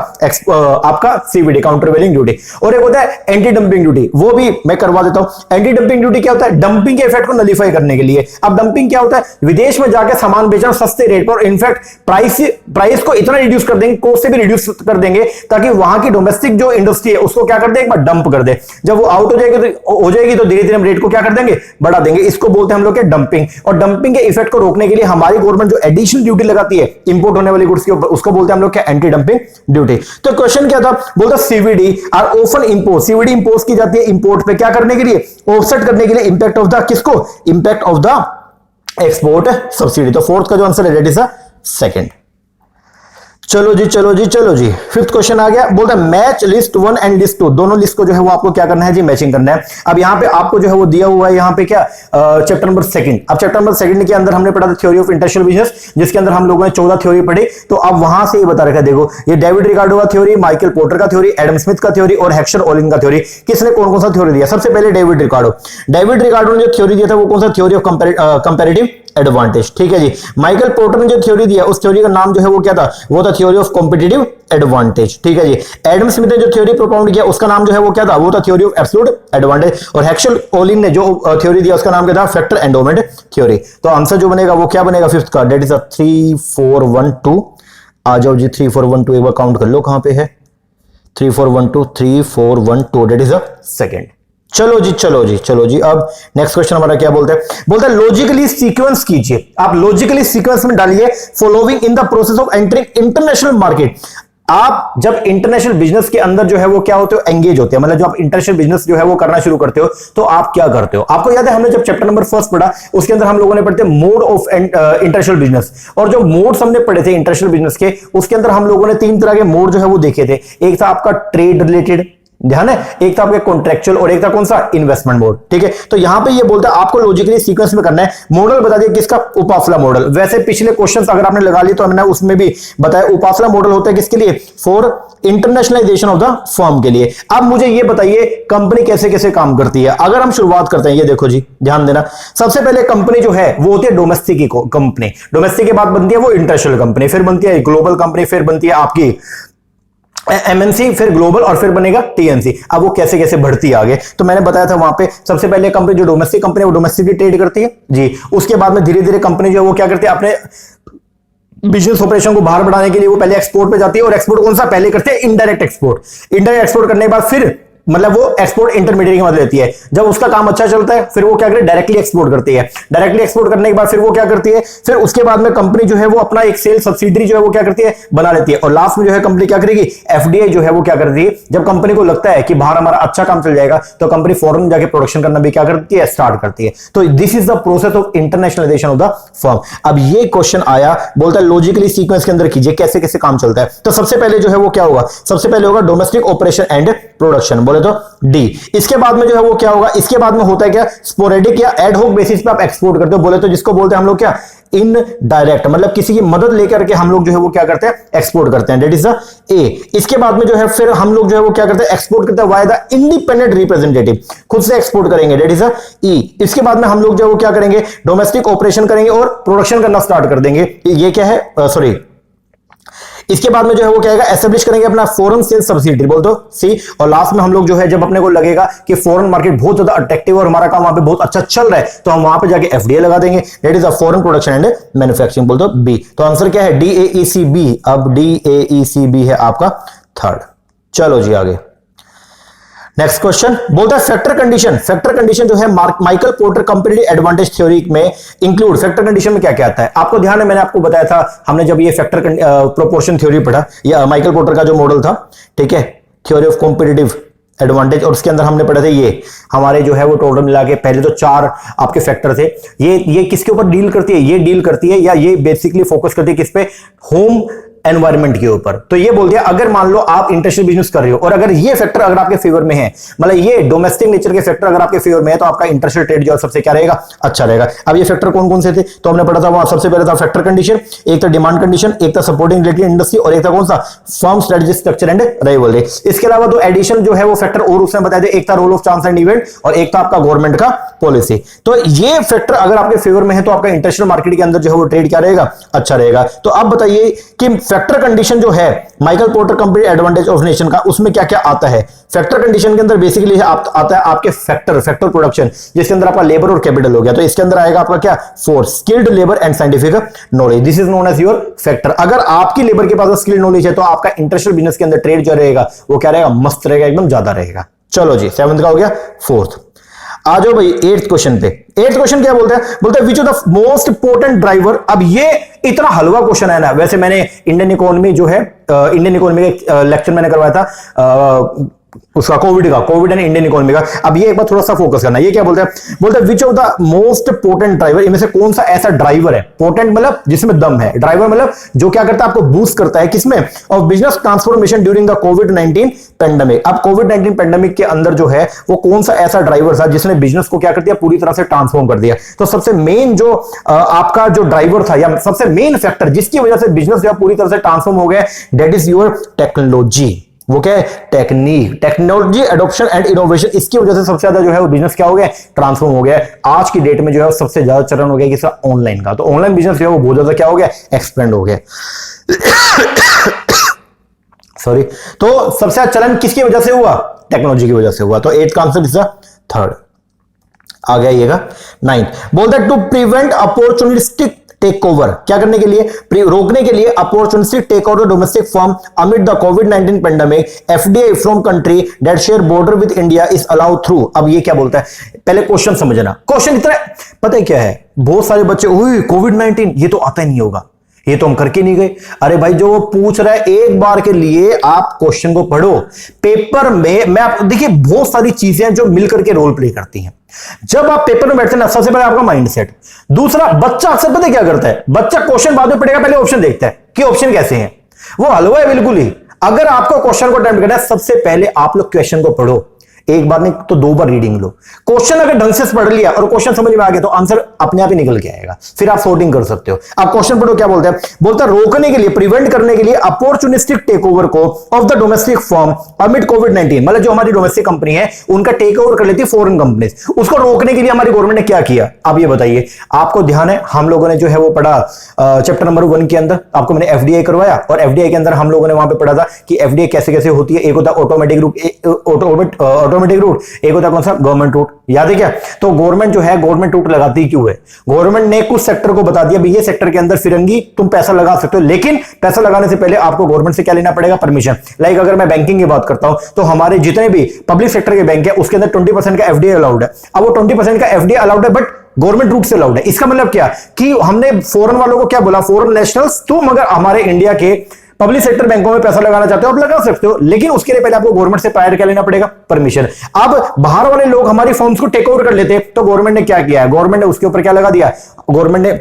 आपका सीवीडी, काउंटरवेलिंग ड्यूटी। और एक होता है एंटी डंपिंग ड्यूटी, वो भी मैं करवा देता हूं। एंटी डंपिंग ड्यूटी क्या होता है, डंपिंग के इफेक्ट को नलीफाई करने के लिए। अब डंपिंग क्या होता है, विदेश में जाकर सामान बेचना सस्ते रेट पर, इनफैक्ट प्राइस को इतना रिड्यूस कर देंगे, कॉस्ट से भी रिड्यूस कर देंगे, ताकि वहां की डोमेस्टिक जो इंडस्ट्री है उसको क्या कर दे, एक बार डंप कर दे। जब वो आउट हो जाएगी तो धीरे धीरे हम रेट को क्या कर देंगे, बढ़ा देंगे, इसको बोलते हैं हम लोग क्या, डंपिंग। और डंपिंग के इफेक्ट को रोकने के लिए हमारी गवर्नमेंट जो एडिशनल ड्यूटी लगाती है इंपोर्ट होने वाली गुड्स के ऊपर, उसको बोलते हैं हम लोग क्या, एंटी डंपिंग ड्यूटी। तो क्वेश्चन क्या था, बोलता CVD are often impose, CVD impose की जाती है इंपोर्ट पे, क्या करने के लिए, ऑफसेट करने के लिए इंपैक्ट ऑफ द, किसको, impact of the export subsidy. तो फोर्थ का जो आंसर है दैट इज सेकंड। चलो जी चलो जी चलो जी, फिफ्थ क्वेश्चन आ गया, बोलता है मैच लिस्ट 1 एंड लिस्ट 2, दोनों लिस्ट को जो है वो आपको क्या करना है जी, मैचिंग करना है। अब यहां पे आपको जो है वो दिया हुआ है यहां पे क्या, चैप्टर नंबर 2। अब चैप्टर नंबर 2 के अंदर हमने पढ़ा था थ्योरी ऑफ इंटरनेशनल बिजनेस, जिसके अंदर हम लोगों ने 14 थ्योरी पढ़ी। तो अब वहां से ये बता रखा है, देखो ये डेविड रिकार्डो का थ्योरी, माइकल पोर्टर का थ्योरी, एडम स्मिथ का थ्योरी और हेक्टर ओलिन का थ्योरी। किसने कौन कौन सा थ्योरी दिया, सबसे पहले डेविड रिकार्डो। डेविड रिकार्डो ने जो थ्योरी दिया था वो कौन सा, थ्योरी ऑफ कंपैरेटिव एडवांटेज, ठीक है जी। माइकल पोर्टर ने जो थ्योरी दिया उस थ्योरी का नाम जो है वो क्या था, वो था थ्योरी ऑफ कॉम्पिटिटिव एडवांटेज, ठीक है जी। एडम स्मिथ ने जो थ्योरी प्रोपाउंड किया उसका नाम जो है वो क्या था, वो था थ्योरी ऑफ एब्सोल्यूट एडवांटेज। और हेक्टर ओलिन ने जो थ्योरी दिया उसका नाम क्या था, फैक्टर एंडोमेंट थ्योरी। तो आंसर जो बनेगा वो क्या बनेगा फिफ्थ का, दैट इज 3 4 1 2। आ जाओ जी, 3 4 1 2 एक बार काउंट कर लो कहां पे है, 3 4 1 2 3 4 1 2, दैट इज सेकंड। चलो जी चलो जी चलो जी, अब नेक्स्ट क्वेश्चन हमारा क्या बोलते हैं, बोलते हैं लॉजिकली सीक्वेंस कीजिए। आप लॉजिकली सीक्वेंस में डालिए following in the process of entering international market. आप जब इंटरनेशनल बिजनेस के अंदर जो है वो क्या होते हो, एंगेज होते हैं, मतलब जो आप इंटरनेशनल बिजनेस जो है वो करना शुरू करते हो तो आप क्या करते हो। आपको याद है हमने जब चैप्टर नंबर 1 पढ़ा उसके अंदर हम लोगों ने पढ़ते मोड ऑफ इंटरनेशनल बिजनेस, और जो मोड्स हमने पढ़े थे इंटरनेशनल बिजनेस के, उसके अंदर हम लोगों ने 3 तरह के मोड जो है वो देखे थे। एक था आपका ट्रेड रिलेटेड, ध्यान है, एक था आपके कॉन्ट्रेक्चुअल और एक था कौन सा, इन्वेस्टमेंट मोड, ठीक है। तो यहां पे ये बोलता है आपको लॉजिकली सीक्वेंस में करना है। मॉडल बता दिया किसका, उपासला मॉडल। वैसे पिछले क्वेश्चंस अगर आपने लगा ली तो हमने उसमें भी बताया उपासला मॉडल होता है किसके लिए, for internationalisation of the firm के लिए। अब मुझे ये बताइए कंपनी कैसे कैसे काम करती है। अगर हम शुरुआत करते हैं, ये देखो जी ध्यान देना, सबसे पहले कंपनी जो है वो होती है डोमेस्टिक कंपनी, डोमेस्टिक के बाद बनती है वो इंटरनेशनल कंपनी, फिर बनती है ग्लोबल कंपनी, फिर बनती है आपकी एमएनसी, फिर ग्लोबल और फिर बनेगा टीएनसी। अब वो कैसे कैसे बढ़ती है आगे, तो मैंने बताया था वहां पे सबसे पहले कंपनी जो डोमेस्टिक कंपनी है वो डोमेस्टिक ट्रेड करती है जी। उसके बाद में धीरे धीरे कंपनी जो है वो क्या करती है, अपने बिजनेस ऑपरेशन को बाहर बढ़ाने के लिए वो पहले एक्सपोर्ट पे जाती है। और एक्सपोर्ट कौन सा पहले करते हैं, इनडायरेक्ट एक्सपोर्ट। इनडायरेक्ट एक्सपोर्ट करने के बाद फिर मतलब वो एक्सपोर्ट इंटरमीडिएट की मदद लेती है। जब उसका काम अच्छा चलता है फिर वो क्या करे, डायरेक्टली एक्सपोर्ट करती है। डायरेक्टली एक्सपोर्ट करने के बाद फिर वो क्या करती है, फिर उसके बाद में कंपनी जो है वो अपना एक सेल सब्सिडरी जो है वो क्या करती है, बना लेती है। और लास्ट में जो है कंपनी क्या करेगी, एफडीआई जो है वो क्या करती है, जब कंपनी को लगता है कि बाहर हमारा अच्छा काम चल जाएगा तो कंपनी फॉरेन जाके प्रोडक्शन करना भी क्या करती है, स्टार्ट करती है। तो this is the process of internationalisation of the firm. अब ये क्वेश्चन आया, बोलता है लॉजिकली सीक्वेंस के अंदर कीजिए कैसे कैसे काम चलता है। तो सबसे पहले जो है वो क्या होगा, सबसे पहले होगा डोमेस्टिक ऑपरेशन एंड प्रोडक्शन, बोले तो डी। इसके बाद में जो है वो क्या होगा, इसके बाद में होता है क्या, स्पोरेडिक या एडहॉक बेसिस पे आप एक्सपोर्ट करते हो, बोले तो जिसको बोलते हैं हम लोग क्या, इन डायरेक्ट, मतलब किसी की मदद लेकर के हम लोग जो है वो क्या करते हैं, एक्सपोर्ट करते हैं, दैट इज द ए। इसके बाद में जो है फिर हम लोग जो है वो क्या करते हैं, एक्सपोर्ट करते हैं वाया द इंडिपेंडेंट रिप्रेजेंटेटिव, खुद से एक्सपोर्ट करेंगे, दैट इज द ई। इसके बाद में हम लोग जो है वो क्या करेंगे, डोमेस्टिक ऑपरेशन करेंगे और प्रोडक्शन करना स्टार्ट कर देंगे। ये क्या है, सॉरी, इसके बाद में जो है वो क्या है, एस्टेब्लिश करेंगे अपना फॉरेन सेल्स सब्सिडरी, बोल दो सी। और लास्ट में हम लोग जो है जब अपने को लगेगा कि फॉरेन मार्केट बहुत ज्यादा अट्रैक्टिव और हमारा काम वहां पे बहुत अच्छा चल रहा है तो हम वहां पे जाके एफडीए लगा देंगे, that is a foreign production and manufacturing, बोल दो बी। तो आंसर क्या है, DAECB। अब DAECB है आपका थर्ड। चलो जी आगे नेक्स्ट क्वेश्चन, बोलता है फैक्टर कंडीशन। फैक्टर कंडीशन जो है Michael porter comparative advantage theory में इंक्लूड, फैक्टर कंडीशन में क्या क्या आता है आपको ध्यान है, मैंने आपको बताया था हमने जब ये फैक्टर प्रोपोर्शन थ्योरी पढ़ा, या माइकल पोर्टर का जो मॉडल था, ठीक है, थ्योरी ऑफ कॉम्पिटिटिव एडवांटेज, और उसके अंदर हमने पढ़े थे ये हमारे जो है वो टोटल मिला के पहले तो 4 आपके फैक्टर थे। ये किसके ऊपर डील करती है, ये डील करती है या ये बेसिकली फोकस करती है किस पे, होम एनवायरमेंट के ऊपर। तो ये बोल दिया अगर मान लो आप इंटरनेशनल बिजनेस कर रहे हो और अगर ये फैक्टर अगर आपके फेवर में है, मतलब ये डोमेस्टिक नेचर के फैक्टर अगर आपके फेवर में है तो आपका इंटरनेशनल ट्रेड जो सबसे क्या रहेगा, अच्छा रहेगा। अब ये फैक्टर कौन कौन से थे, तो हमने पढ़ा था वहां सबसे पहले था फैक्टर कंडीशन, एक था डिमांड कंडीशन, एक था सपोर्टिंग रिलेटेड इंडस्ट्री और एक था कौन सा, firm strategy structure and rivalry. इसके अलावा 2 एडिशन जो है वो फैक्टर और उसमें बताए थे, एक था role of chance and event और एक था आपका गवर्नमेंट का पॉलिसी। तो ये फैक्टर अगर आपके फेवर में है तो आपका इंटरनेशनल मार्केट के अंदर जो है वो ट्रेड क्या रहेगा, अच्छा रहेगा। तो अब बताइए कि फैक्टर कंडीशन जो है Michael porter comparative advantage of nation का, उसमें क्या क्या आता है। फैक्टर कंडीशन के अंदर बेसिकली आता है आपके फैक्टर प्रोडक्शन, जिसके अंदर आपका लेबर और कैपिटल हो गया। तो इसके अंदर आएगा आपका क्या, force, skilled labour and scientific knowledge, this is known as your factor. अगर आपकी लेबर के पास स्किल्ड नॉलेज है तो आपका इंटरनेशनल बिजनेस के अंदर ट्रेड जो रहेगा वो क्या रहेगा, मस्त रहेगा, एकदम ज्यादा रहेगा। चलो जी 7th का हो गया, 4th। आ जाओ भाई एट्थ क्वेश्चन पे। एट्थ क्वेश्चन क्या बोलता है? बोलता है which of the most important driver. अब ये इतना हलवा क्वेश्चन है ना, वैसे मैंने इंडियन इकोनॉमी जो है, इंडियन इकोनॉमी का लेक्चर मैंने करवाया था उसका कोविड एंड इंडियन इकोनॉमी का। अब ये एक बार थोड़ा सा फोकस करना। ये क्या बोलता है? बोलता है which of the most potent driver, इनमें से कौन सा ऐसा ड्राइवर है, पोटेंट मतलब जिसमें दम है, ड्राइवर मतलब जो क्या करता है, आपको बूस्ट करता है किसमें, of business transformation during the कोविड-19 पेंडेमिक। अब कोविड-19 पेंडेमिक के अंदर जो है वो कौन सा ऐसा ड्राइवर था जिसने बिजनेस को क्या कर दिया, पूरी तरह से ट्रांसफॉर्म कर दिया। तो सबसे मेन जो आपका जो ड्राइवर था या सबसे मेन फैक्टर जिसकी वजह से बिजनेस जो पूरी तरह से ट्रांसफॉर्म हो गया, दैट इज योर टेक्नोलॉजी। वो क्या है? Technique, technology adoption and innovation. इसकी वजह से सबसे ज्यादा जो है वो बिजनेस क्या हो गया, ट्रांसफॉर्म हो गया। आज की डेट में जो है सबसे ज्यादा चरण हो गया किसका, ऑनलाइन का। तो ऑनलाइन बिजनेस जो है वो बहुत ज्यादा क्या हो गया, एक्सपेंड हो गया। सॉरी। तो सबसे ज्यादा चलन किसकी वजह से हुआ, टेक्नोलॉजी की वजह से हुआ। तो एट का आंसर किसका, थर्ड आ गया। येगा नाइन्थ बोलता है to prevent opportunistic take over, क्या करने के लिए, रोकने के लिए opportunistic take over domestic firm amid the कोविड-19 pandemic, FDI from country that share border with India is allowed through. अब ये क्या बोलता है, पहले क्वेश्चन समझना। क्वेश्चन इतना पता है क्या है, बहुत सारे बच्चे कोविड-19 ये तो आता ही नहीं होगा, ये तो हम करके नहीं गए। अरे भाई जो वो पूछ रहा है एक बार के लिए आप क्वेश्चन को पढ़ो। पेपर में मैं आप देखिए बहुत सारी चीजें जो मिलकर के रोल प्ले करती हैं। जब आप पेपर में बैठते हैं ना, सबसे पहले आपका माइंड सेट, दूसरा बच्चा अक्सर पता है क्या करता है, बच्चा क्वेश्चन बाद में पढ़ेगा, पहले ऑप्शन देखता है कि ऑप्शन कैसे हैं। वो हलवा है बिल्कुल ही। अगर आपको क्वेश्चन को अटेम्प्ट करना है, सबसे पहले आप लोग क्वेश्चन को पढ़ो, एक बार नहीं तो दो बार रीडिंग लो। क्वेश्चन अगर ढंग से पढ़ लिया और क्वेश्चन समझ में आ गया तो आंसर अपने आप ही निकल के आएगा, फिर आप सॉर्टिंग कर सकते हो। आप क्वेश्चन पढ़ो क्या बोलता है, बोलता है रोकने के लिए, प्रिवेंट करने के लिए अपॉर्चुनिस्टिक टेक ओवर को of the domestic firm amid कोविड-19, मतलब जो हमारी डोमेस्टिक कंपनी है उनका टेक ओवर कर लेती है फॉरेन कंपनीज, उसको रोकने के लिए हमारी गवर्नमेंट ने क्या किया। अब ये बताइए, आपको ध्यान है हम लोगों ने जो है वो पढ़ा चैप्टर नंबर 1 के अंदर, आपको मैंने एफडीआई करवाया और एफडीआई के अंदर हम लोगों ने वहां पे पढ़ा था कि एफडीआई कैसे कैसे होती है। एक होता है ऑटोमेटिक रूट, एक होता कौन सा, गवर्नमेंट रूट, याद है क्या। तो गवर्नमेंट जो है गवर्नमेंट रूट लगाती क्यों है, गवर्नमेंट ने कुछ सेक्टर को बता दिया भी ये सेक्टर के अंदर फिरंगी तुम पैसा लगा सकते हो, लेकिन पैसा लगाने से पहले आपको गवर्नमेंट से क्या लेना पड़ेगा, परमिशन। लाइक अगर मैं बैंकिंग की बात करता हूं तो हमारे जितने भी पब्लिक सेक्टर के बैंक है उसके अंदर 20% का एफडीआई अलाउड है। अब वो 20% का एफडीआई अलाउड है बट गवर्नमेंट रूट से अलाउड है। इसका मतलब क्या कि हमने फॉरेन वालों को क्या बोला, फॉरेन नेशनल्स तुम अगर हमारे इंडिया के पब्लिक सेक्टर बैंकों में पैसा लगाना चाहते हो आप लगा सकते हो, लेकिन उसके लिए पहले आपको गवर्नमेंट से प्रायर क्या लेना पड़ेगा, परमिशन। अब बाहर वाले लोग हमारी फर्म्स को टेक ओवर कर लेते तो गवर्नमेंट ने क्या किया है, गवर्नमेंट ने उसके ऊपर क्या लगा दिया, गवर्नमेंट ने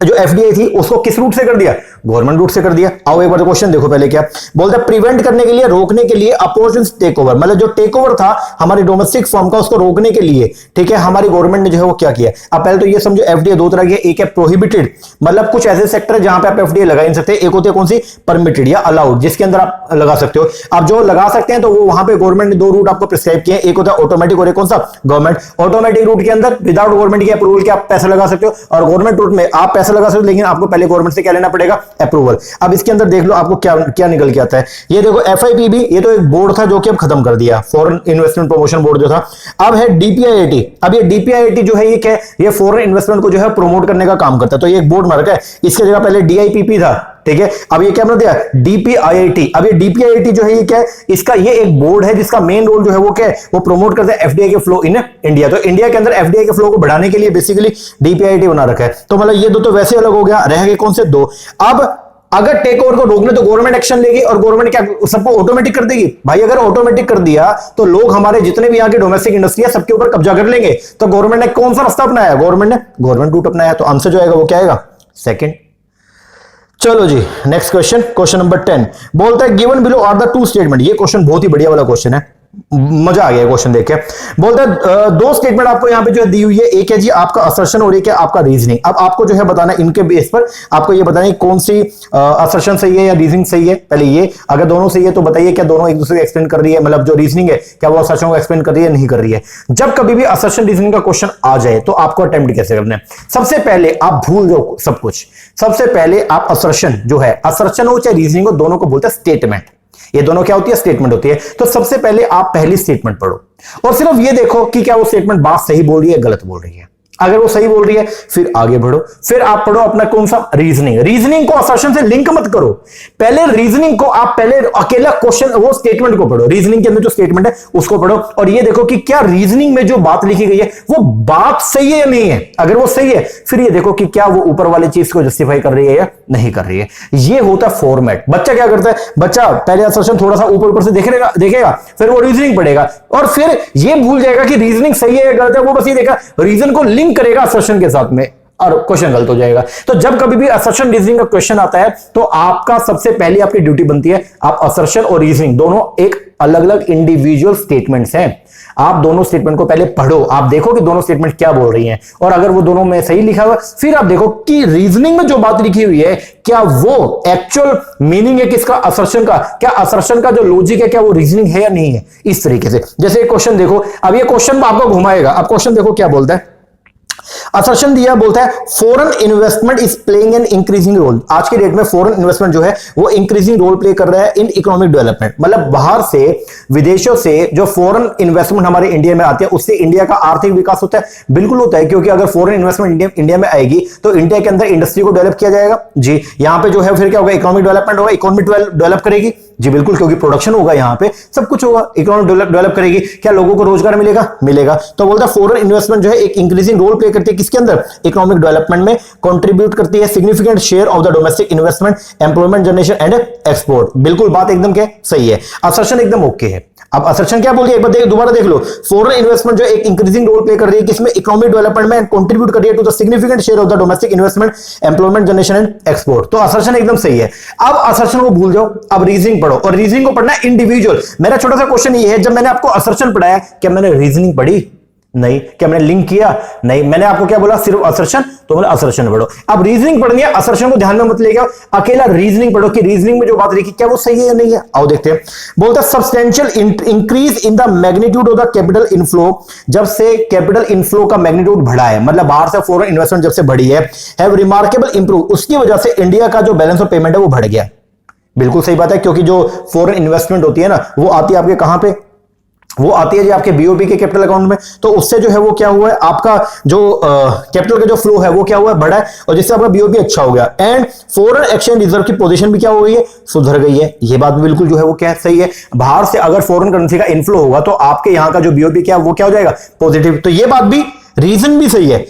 जो एफडीआई थी उसको किस रूट से कर दिया, गवर्नमेंट रूट से कर दिया। आओ एक बार क्वेश्चन देखो पहले क्या बोलता है, प्रिवेंट करने के लिए, रोकने के लिए अपॉर्चुनिस्टिक टेक ओवर, मतलब जो टेक ओवर था हमारी डोमेस्टिक फर्म का उसको रोकने के लिए, ठीक है, हमारी गवर्नमेंट ने जो है वो क्या किया। अब पहले तो ये समझो एफडीआई दो तरह की है, एक है प्रोहिबिटेड, मतलब कुछ ऐसे सेक्टर है जहां पे आप एफडीआई लगा नहीं सकते, एक होती है कौन सी, परमिटेड या अलाउड, जिसके अंदर आप लगा सकते हो। आप जो लगा सकते हैं तो वो वहां पे गवर्नमेंट ने दो रूट आपको प्रिस्क्राइब किए, एक होता है ऑटोमेटिक और एक कौन सा, गवर्नमेंट। ऑटोमेटिक रूट के अंदर विदाउट गवर्नमेंट के अप्रूवल के आप पैसा लगा सकते हो और गवर्नमेंट रूट में आप पैसा लगा सकते हो, लेकिन आपको पहले गवर्नमेंट से क्या लेना पड़ेगा, अप्रूवल। अब इसके अंदर देख लो आपको क्या क्या निकल के आता है। ये देखो एफआईपीबी, ये तो एक बोर्ड था जो कि अब खत्म कर दिया, फॉरेन इन्वेस्टमेंट प्रमोशन बोर्ड जो था। अब है डीपीआईआईटी। अब ये डीपीआईआईटी जो है ये क्या है, ये फॉरेन इन्वेस्टमेंट को जो है प्रमोट करने का काम करता है। तो ये एक बोर्ड मार्क है, इसके जगह पहले डीआईपीपी था, ठीक है। अब ये क्या बना दिया, डीपीआईआईटी। अब ये डीपीआईआईटी जो है ये क्या है, इसका ये एक बोर्ड है जिसका मेन रोल जो है वो क्या है, वो प्रमोट करता है एफडीआई के फ्लो इन इंडिया। तो इंडिया के अंदर एफडीआई के फ्लो को बढ़ाने के लिए बेसिकली डीपीआईआईटी बना रखा है। तो मतलब ये दो तो वैसे अलग हो गया, रह गए कौन से, दो। अब अगर टेक ओवर को रोकने तो गवर्नमेंट एक्शन लेगी और गवर्नमेंट क्या सबको ऑटोमेटिक कर देगी। भाई अगर ऑटोमेटिक कर दिया तो लोग हमारे जितने भी यहाँ की डोमेस्टिक इंडस्ट्री है सबके ऊपर कब्जा कर लेंगे। तो गवर्नमेंट ने कौन सा रास्ता अपनाया, गवर्नमेंट ने गवर्नमेंट रूट अपनाया। तो आंसर जो आएगा वो क्या आएगा, सेकंड। चलो जी नेक्स्ट क्वेश्चन, क्वेश्चन नंबर 10 बोलता है given below are the two statement. ये क्वेश्चन बहुत ही बढ़िया वाला क्वेश्चन है, मजा आ गया क्वेश्चन देख के। बोलता है दो स्टेटमेंट आपको यहां पे जो है दी हुई है, एक है जी आपका असर्शन और एक है आपका रीजनिंग। अब आपको जो है बताना इनके बेस पर आपको ये बताना कौन सी असर्शन सही है या रीजनिंग सही है। पहले ये अगर दोनों सही है तो बताइए क्या दोनों एक दूसरे को एक्सप्लेन कर रही है, मतलब जो रीजनिंग है क्या वो असर्शन को एक्सप्लेन कर रही है, नहीं कर रही है। जब कभी भी असर्शन रीजनिंग का क्वेश्चन आ जाए तो आपको अटेम्प्ट कैसे करना है, सबसे पहले आप भूल जाओ सब कुछ। सबसे पहले आप असर्शन जो है, असर्शन हो चाहे रीजनिंग हो, दोनों को बोलते हैं स्टेटमेंट। ये दोनों क्या होती है, स्टेटमेंट होती है। तो सबसे पहले आप पहली स्टेटमेंट पढ़ो और सिर्फ ये देखो कि क्या वो स्टेटमेंट बात सही बोल रही है गलत बोल रही है। अगर वो सही बोल रही है फिर आगे बढ़ो, फिर आप पढ़ो अपना कौन सा रीजनिंग। रीजनिंग को असर्शन से लिंक मत करो, पहले रीजनिंग को आप पहले अकेला क्वेश्चन वो स्टेटमेंट को पढ़ो, रीजनिंग के अंदर जो स्टेटमेंट है उसको पढ़ो और ये देखो कि क्या रीजनिंग में जो बात लिखी गई है वो बात सही है या नहीं है। अगर वो सही है फिर ये देखो कि क्या वो ऊपर वाली चीज को जस्टिफाई कर रही है या नहीं कर रही है। ये होता है फॉर्मेट। बच्चा क्या करता है, बच्चा पहले असर्शन थोड़ा सा ऊपर ऊपर से देखेगा फिर वो रीजनिंग पढ़ेगा और फिर ये भूल जाएगा कि रीजनिंग सही है या गलत है। वो बस ये देखा रीजन को लिंक करेगा असर्शन के साथ में और क्वेश्चन गलत हो जाएगा। तो जब कभी भी असर्शन रीजनिंग का क्वेश्चन आता है तो आपका सबसे पहली आपकी ड्यूटी बनती है, आप असर्शन और रीजनिंग दोनों एक अलग अलग इंडिविजुअल स्टेटमेंट्स हैं, आप दोनों स्टेटमेंट को पहले पढ़ो, आप देखो कि दोनों स्टेटमेंट क्या बोल रही हैं और अगर वो दोनों में सही लिखा हुआ फिर आप देखो कि रीजनिंग में जो बात लिखी हुई है क्या वो एक्चुअल मीनिंग है किसका, असर्शन का, क्या असर्शन का जो लॉजिक है क्या वो रीजनिंग है या नहीं है। इस तरीके से जैसे क्वेश्चन देखो, अब ये क्वेश्चन आपको घुमाएगा, अब क्वेश्चन देखो क्या बोलता है। असर्शन दिया बोलता है foreign investment is playing an increasing role. आज के डेट में फॉरेन इन्वेस्टमेंट जो है वो इंक्रीजिंग रोल प्ले कर रहा है इन इकोनॉमिक डेवलपमेंट। मतलब बाहर से विदेशों से जो फॉरेन इन्वेस्टमेंट हमारे इंडिया में आती है उससे इंडिया का आर्थिक विकास होता है। बिल्कुल होता है, क्योंकि अगर फॉरेन इन्वेस्टमेंट इंडिया में आएगी तो इंडिया के अंदर इंडस्ट्री को डेवलप किया जाएगा जी, यहां पे जो है फिर क्या होगा, इकोनॉमिक डेवलपमेंट होगा, इकोनॉमी डेवलप करेगी जी बिल्कुल, क्योंकि प्रोडक्शन होगा, यहां पे सब कुछ होगा, इकोनॉमी डेवलप करेगी, क्या लोगों को रोजगार मिलेगा। तो बोलता है फॉरेन इन्वेस्टमेंट जो है एक इंक्रीजिंग रोल प्ले करती है किसके अंदर, इकोनॉमिक डेवलपमेंट में कंट्रीब्यूट करती है, significant share of the domestic investment, employment generation and export. बिल्कुल बात एकदम क्या सही है, असर्शन एकदम ओके है। अब असर्शन क्या बोल रही है एक बार दोबारा देख लो, फॉरेन इन्वेस्टमेंट जो एक इंक्रीजिंग रोल प्ले कर रही है किसमें, इकोनॉमिक डेवलपमेंट में, कंट्रीब्यूट कर रही है to the significant share of the domestic investment, employment generation and export. तो असर्शन एकदम सही है। अब असर्शन को भूल जाओ, अब रीजनिंग पढ़ो और रीजनिंग को पढ़ना इंडिविजुअल। मेरा छोटा सा क्वेश्चन ये है, जब मैंने आपको असर्शन पढ़ाया क्या मैंने रीजनिंग पढ़ी? नहीं। क्या मैंने लिंक किया? नहीं। मैंने आपको क्या बोला, सिर्फ असर्शन, तो मैंने असर्शन पढ़ो। अब रीजनिंग पढ़नी है, असर्शन को ध्यान में मत लेके आओ, अकेला रीजनिंग पढ़ो कि रीजनिंग में जो बात लिखी क्या वो सही है या नहीं है। आओ देखते हैं। बोलता है substantial increase in the magnitude of the capital inflow, जब से कैपिटल इनफ्लो का मैग्नीट्यूड बढ़ा है, मतलब बाहर से फॉरेन इन्वेस्टमेंट जब से बढ़ी है, हैव रिमार्केबल इंप्रूव, उसकी वजह से इंडिया का जो बैलेंस ऑफ पेमेंट है वो बढ़ गया। बिल्कुल सही बात है, क्योंकि जो फॉरेन इन्वेस्टमेंट होती है ना वो आती है आपके कहां पे, वो आती है जी आपके बीओपी के कैपिटल अकाउंट में। तो उससे जो है वो क्या हुआ है, आपका जो कैपिटल का जो फ्लो है वो क्या हुआ है, बढ़ा है, और जिससे आपका बीओपी अच्छा हो गया। एंड फॉरेन एक्सचेंज रिजर्व की पोजीशन भी क्या हो गई है, सुधर गई है। ये बात भी बिल्कुल जो है वो क्या सही है। बाहर से अगर फॉरेन करेंसी का इनफ्लो होगा तो आपके यहां का जो बीओपी क्या वो क्या हो जाएगा, पॉजिटिव। तो ये बात भी, रीजन भी सही है।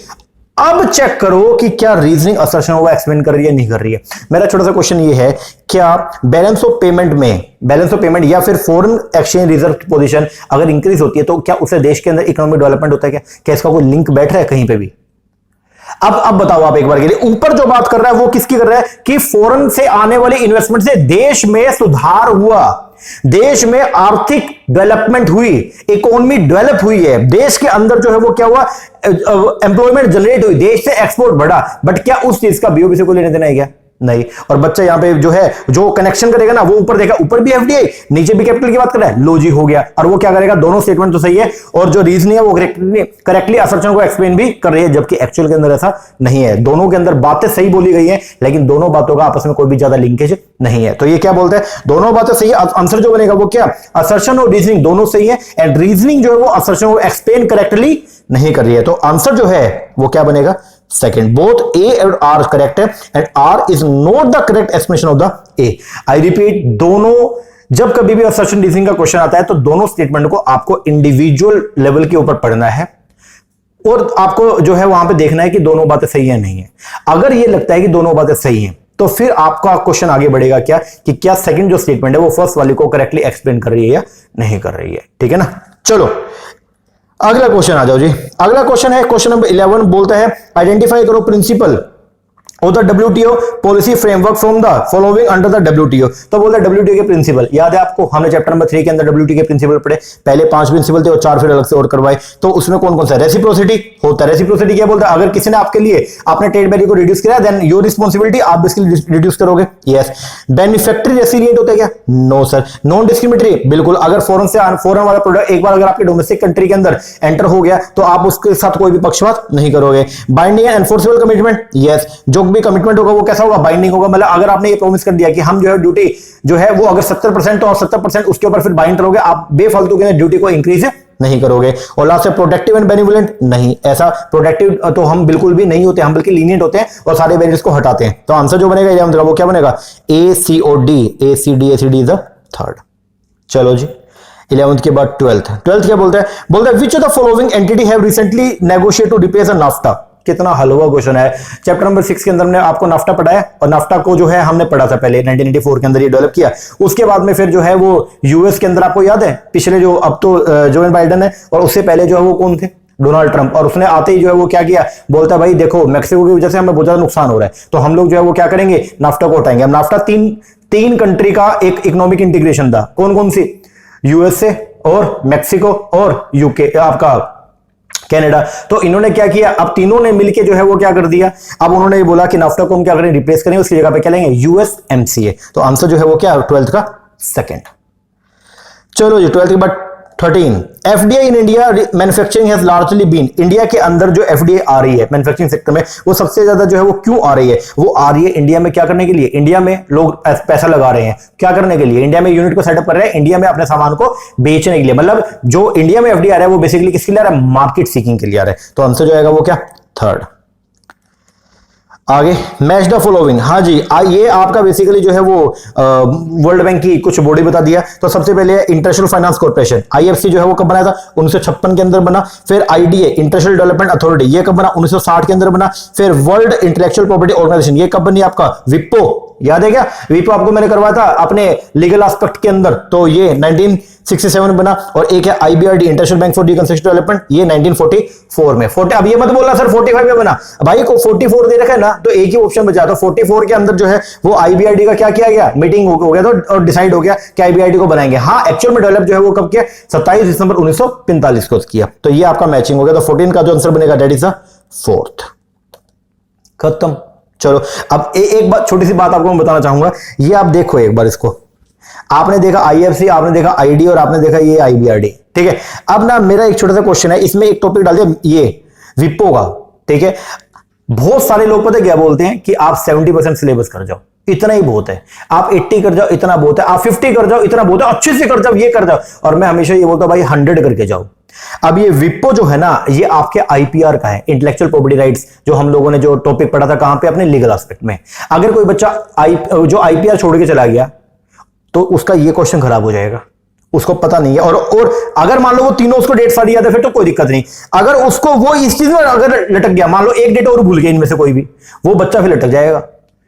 अब चेक करो कि क्या रीजनिंग असर्शन होगा एक्सप्लेन कर रही है नहीं कर रही है। मेरा छोटा सा क्वेश्चन ये है, क्या बैलेंस ऑफ पेमेंट में, बैलेंस ऑफ पेमेंट या फिर फॉरेन एक्सचेंज रिजर्व की पोजीशन अगर इंक्रीज होती है तो क्या उससे देश के अंदर इकोनॉमिक डेवलपमेंट होता है? क्या इसका कोई लिंक बैठ रहा है कहीं पे भी? अब बताओ आप एक बार के लिए, ऊपर जो बात कर रहा है वो किसकी कर रहा है कि फॉरेन से आने वाली इन्वेस्टमेंट से देश में सुधार हुआ, देश में आर्थिक डेवलपमेंट हुई, इकोनॉमी डेवलप हुई है, देश के अंदर जो है वो क्या हुआ, एम्प्लॉयमेंट जनरेट हुई, देश से एक्सपोर्ट बढ़ा। बट क्या उस चीज का बीओबी से कोई लेने देना है क्या? नहीं। और बच्चा यहां पे जो है जो कनेक्शन करेगा ना वो ऊपर देखा, ऊपर भी एफडीआई नीचे भी कैपिटल की बात कर रहा है, लॉजिक हो गया। और वो क्या करेगा, दोनों स्टेटमेंट तो सही है और जो रीजनिंग है वो करेक्टली असर्शन को एक्सप्लेन भी कर रही है, जबकि एक्चुअल के अंदर ऐसा नहीं है। दोनों के अंदर बातें सही बोली गई है लेकिन दोनों बातों का आपस में कोई भी ज्यादा लिंकेज नहीं है। तो ये क्या बोलते हैं, दोनों बातें सही है। आंसर जो बनेगा वो क्या, असर्शन और रीजनिंग दोनों सही है। एंड रीजनिंग जो है वो असर्शन को एक्सप्लेन करेक्टली नहीं कर रही है। तो आंसर जो है वो क्या बनेगा, सेकंड। बोथ ए और आर करेक्ट है and R is not the correct explanation of the A. I repeat, दोनों जब कभी भी असर्शन रीजनिंग का क्वेश्चन आता है तो दोनों स्टेटमेंट को आपको इंडिविजुअल लेवल के ऊपर पढ़ना है और आपको जो है वहां पे देखना है कि दोनों बातें सही है नहीं है। अगर ये लगता है कि दोनों बातें सही हैं तो फिर आपका क्वेश्चन आगे बढ़ेगा क्या कि क्या सेकंड जो स्टेटमेंट है वो फर्स्ट वाली को करेक्टली एक्सप्लेन कर रही है या नहीं कर रही है। ठीक है ना। चलो अगला क्वेश्चन आ जाओ जी। अगला क्वेश्चन है क्वेश्चन नंबर 11, बोलता है आइडेंटिफाई करो principle of the WTO policy framework from the following under the WTO। तो बोलता है WTO के प्रिंसिपल, याद है आपको, हमने चैप्टर नंबर 3 के अंदर WTO के प्रिंसिपल पढ़े, पहले 5 प्रिंसिपल थे और 4 फिर अलग से और करवाए। तो उसमें कौन कौन सा, रेसिप्रोसिटी होता है। रेसिप्रोसिटी क्या बोलता है, अगर किसी ने आपके लिए आपने ट्रेड वैल्यू को रिड्यूस किया देन योर रिस्पांसिबिलिटी, आप इसके लिए रिड्यूस करोगे। यस। बेनिफैक्टरी रेसिलिएंट होता है क्या, नो सर। नॉन डिस्क्रिमिनेटरी, बिल्कुल, अगर फॉरेन वाला प्रोडक्ट एक बार अगर आपके डोमेस्टिक कंट्री के अंदर एंटर हो गया तो आप उसके साथ कोई भी पक्षपात नहीं करोगे। Binding and enforceable commitment, yes, जो भी कमिटमेंट होगा वो कैसा होगा, बाइंडिंग होगा। मतलब अगर आपने ये प्रॉमिस कर दिया कि हम जो है ड्यूटी जो है वो अगर 70% तो 70% उसके ऊपर फिर बाइंड करोगे, आप बेफालतू के ड्यूटी को इंक्रीज नहीं करोगे। और लास्ट है प्रोटेक्टिव एंड बेनिवोलेंट, नहीं, ऐसा प्रोटेक्टिव तो हम बिल्कुल भी नहीं होते, हम बल्कि लीनियंट होते हैं और सारे वेरिएंट्स को हटाते हैं। तो आंसर जो बनेगा 11th का वो क्या बनेगा, ACOD, ACD is the third. चलो जी 11th के बाद 12th क्या बोलता है which of the following entity have recently negotiate to replace a NAFTA. कितना हलवा क्वेश्चन है। चैप्टर नंबर 6 के अंदर हमने आपको नाफ्टा पढ़ाया और नाफ्टा को जो है हमने पढ़ा था पहले 1984 के अंदर ये डेवलप किया। उसके बाद में फिर जो है वो यूएस के अंदर आपको याद है पिछले जो अब तो जो बाइडेन है और उससे पहले जो है वो कौन थे, डोनाल्ड ट्रंप। और उसने आते ही जो है वो क्या किया, बोलता है भाई देखो मैक्सिको की वजह से हमें बहुत ज्यादा नुकसान हो रहा है, तो हम लोग जो है वो क्या करेंगे, नाफ्टा को हटाएंगे। नाफ्टा तीन कंट्री का एक इकोनॉमिक इंटीग्रेशन था। कौन कौन सी, यूएसए और मैक्सिको और यूके आपका कनाडा। तो इन्होंने क्या किया, अब तीनों ने मिलकर जो है वो क्या कर दिया, अब उन्होंने ये बोला कि नाफ्टा को हम क्या करें, रिप्लेस करें, उसकी जगह पे क्या लेंगे, यूएसएमसीए। तो आंसर जो है वो क्या, 12th का सेकंड। चलो जी 12th के बाद 13 FDI in India manufacturing has largely been. India के अंदर जो एफडीआई आ रही है मैन्युफैक्चरिंग सेक्टर में, वो सबसे ज्यादा जो है वो क्यों आ रही है, वो आ रही है इंडिया में क्या करने के लिए, इंडिया में लोग पैसा लगा रहे हैं क्या करने के लिए, इंडिया में यूनिट को सेटअप कर रहे हैं, इंडिया में अपने सामान को बेचने के लिए। मतलब जो इंडिया में एफडीआई आ रहा है वो बेसिकली किसके लिए आ रहा है, मार्केट सीकिंग के लिए आ रहा है। तो आंसर जो आएगा वो क्या, थर्ड। आगे मैच द फॉलोइंग, हाँ जी ये आपका बेसिकली जो है वो वर्ल्ड बैंक की कुछ बॉडी बता दिया। तो सबसे पहले इंटरनेशनल फाइनेंस कॉर्पोरेशन, आईएफसी जो है वो कब बनाया था, 1956 के अंदर बना। फिर आईडीए इंटरनेशनल डेवलपमेंट अथॉरिटी, ये कब बना, 1960 के अंदर बना। फिर वर्ल्ड इंटेलेक्चुअल प्रॉपर्टी ऑर्गेनाइजेशन, ये कब बनी आपका, विप्पो, याद है क्या, विप्पो आपको मैंने करवाया था अपने लीगल एस्पेक्ट के अंदर, तो ये 1967 बना। और एक है IBRD international bank for reconstruction development, ये 1944 में। अब ये मत बोलना सर 45 में बना, भाई को 44 दे रखा है ना, तो एक ही ऑप्शन बचा। तो 44 के अंदर जो है वो आईबीआरडी का क्या किया गया, मीटिंग हो गया तो और डिसाइड हो गया कि आईबीआरडी को बनाएंगे। हाँ एक्चुअल में डेवलप जो है वो कब किया, 27 दिसंबर 1945 को किया। तो ये आपका मैचिंग हो गया। तो 14 का जो आंसर बनेगा दैट इज द फोर्थ। खत्म। चलो अब एक बात, छोटी सी बात आपको मैं बताना चाहूंगा, ये आप देखो एक बार इसको, आपने देखा आईएफसी, आपने देखा आईडी और आपने देखा ये आईबीआरडी, ठीक है। अब ना मेरा एक छोटा सा क्वेश्चन है, इसमें एक टॉपिक डाल दिया ये विप्पो का, ठीक है। बहुत सारे लोग पता क्या बोलते हैं कि आप 70% सिलेबस कर जाओ, इतना ही बहुत है, आप 80 कर जाओ इतना बहुत है, आप 50 कर जाओ इतना बहुत है, अच्छे से कर जाओ, ये कर जाओ। और मैं हमेशा ये बोलता हूं भाई 100 करके जाओ। अब ये विप्पो जो है ना, ये आपके आईपीआर का है, इंटेलेक्चुअल प्रॉपर्टी राइट्स, जो हम लोगों ने जो टॉपिक पढ़ा था कहां पे, अपने लीगल एस्पेक्ट में। अगर कोई बच्चा जो आईपीआर छोड़ के चला गया तो उसका ये क्वेश्चन खराब हो जाएगा, उसको पता नहीं है। और अगर मान लो वो तीनों उसको डेट सारी याद है, फिर तो कोई दिक्कत नहीं। अगर उसको वो इस चीज में अगर लटक गया, मान लो एक डेट और भूल गया इनमें से कोई भी, वो बच्चा फिर लटक जाएगा,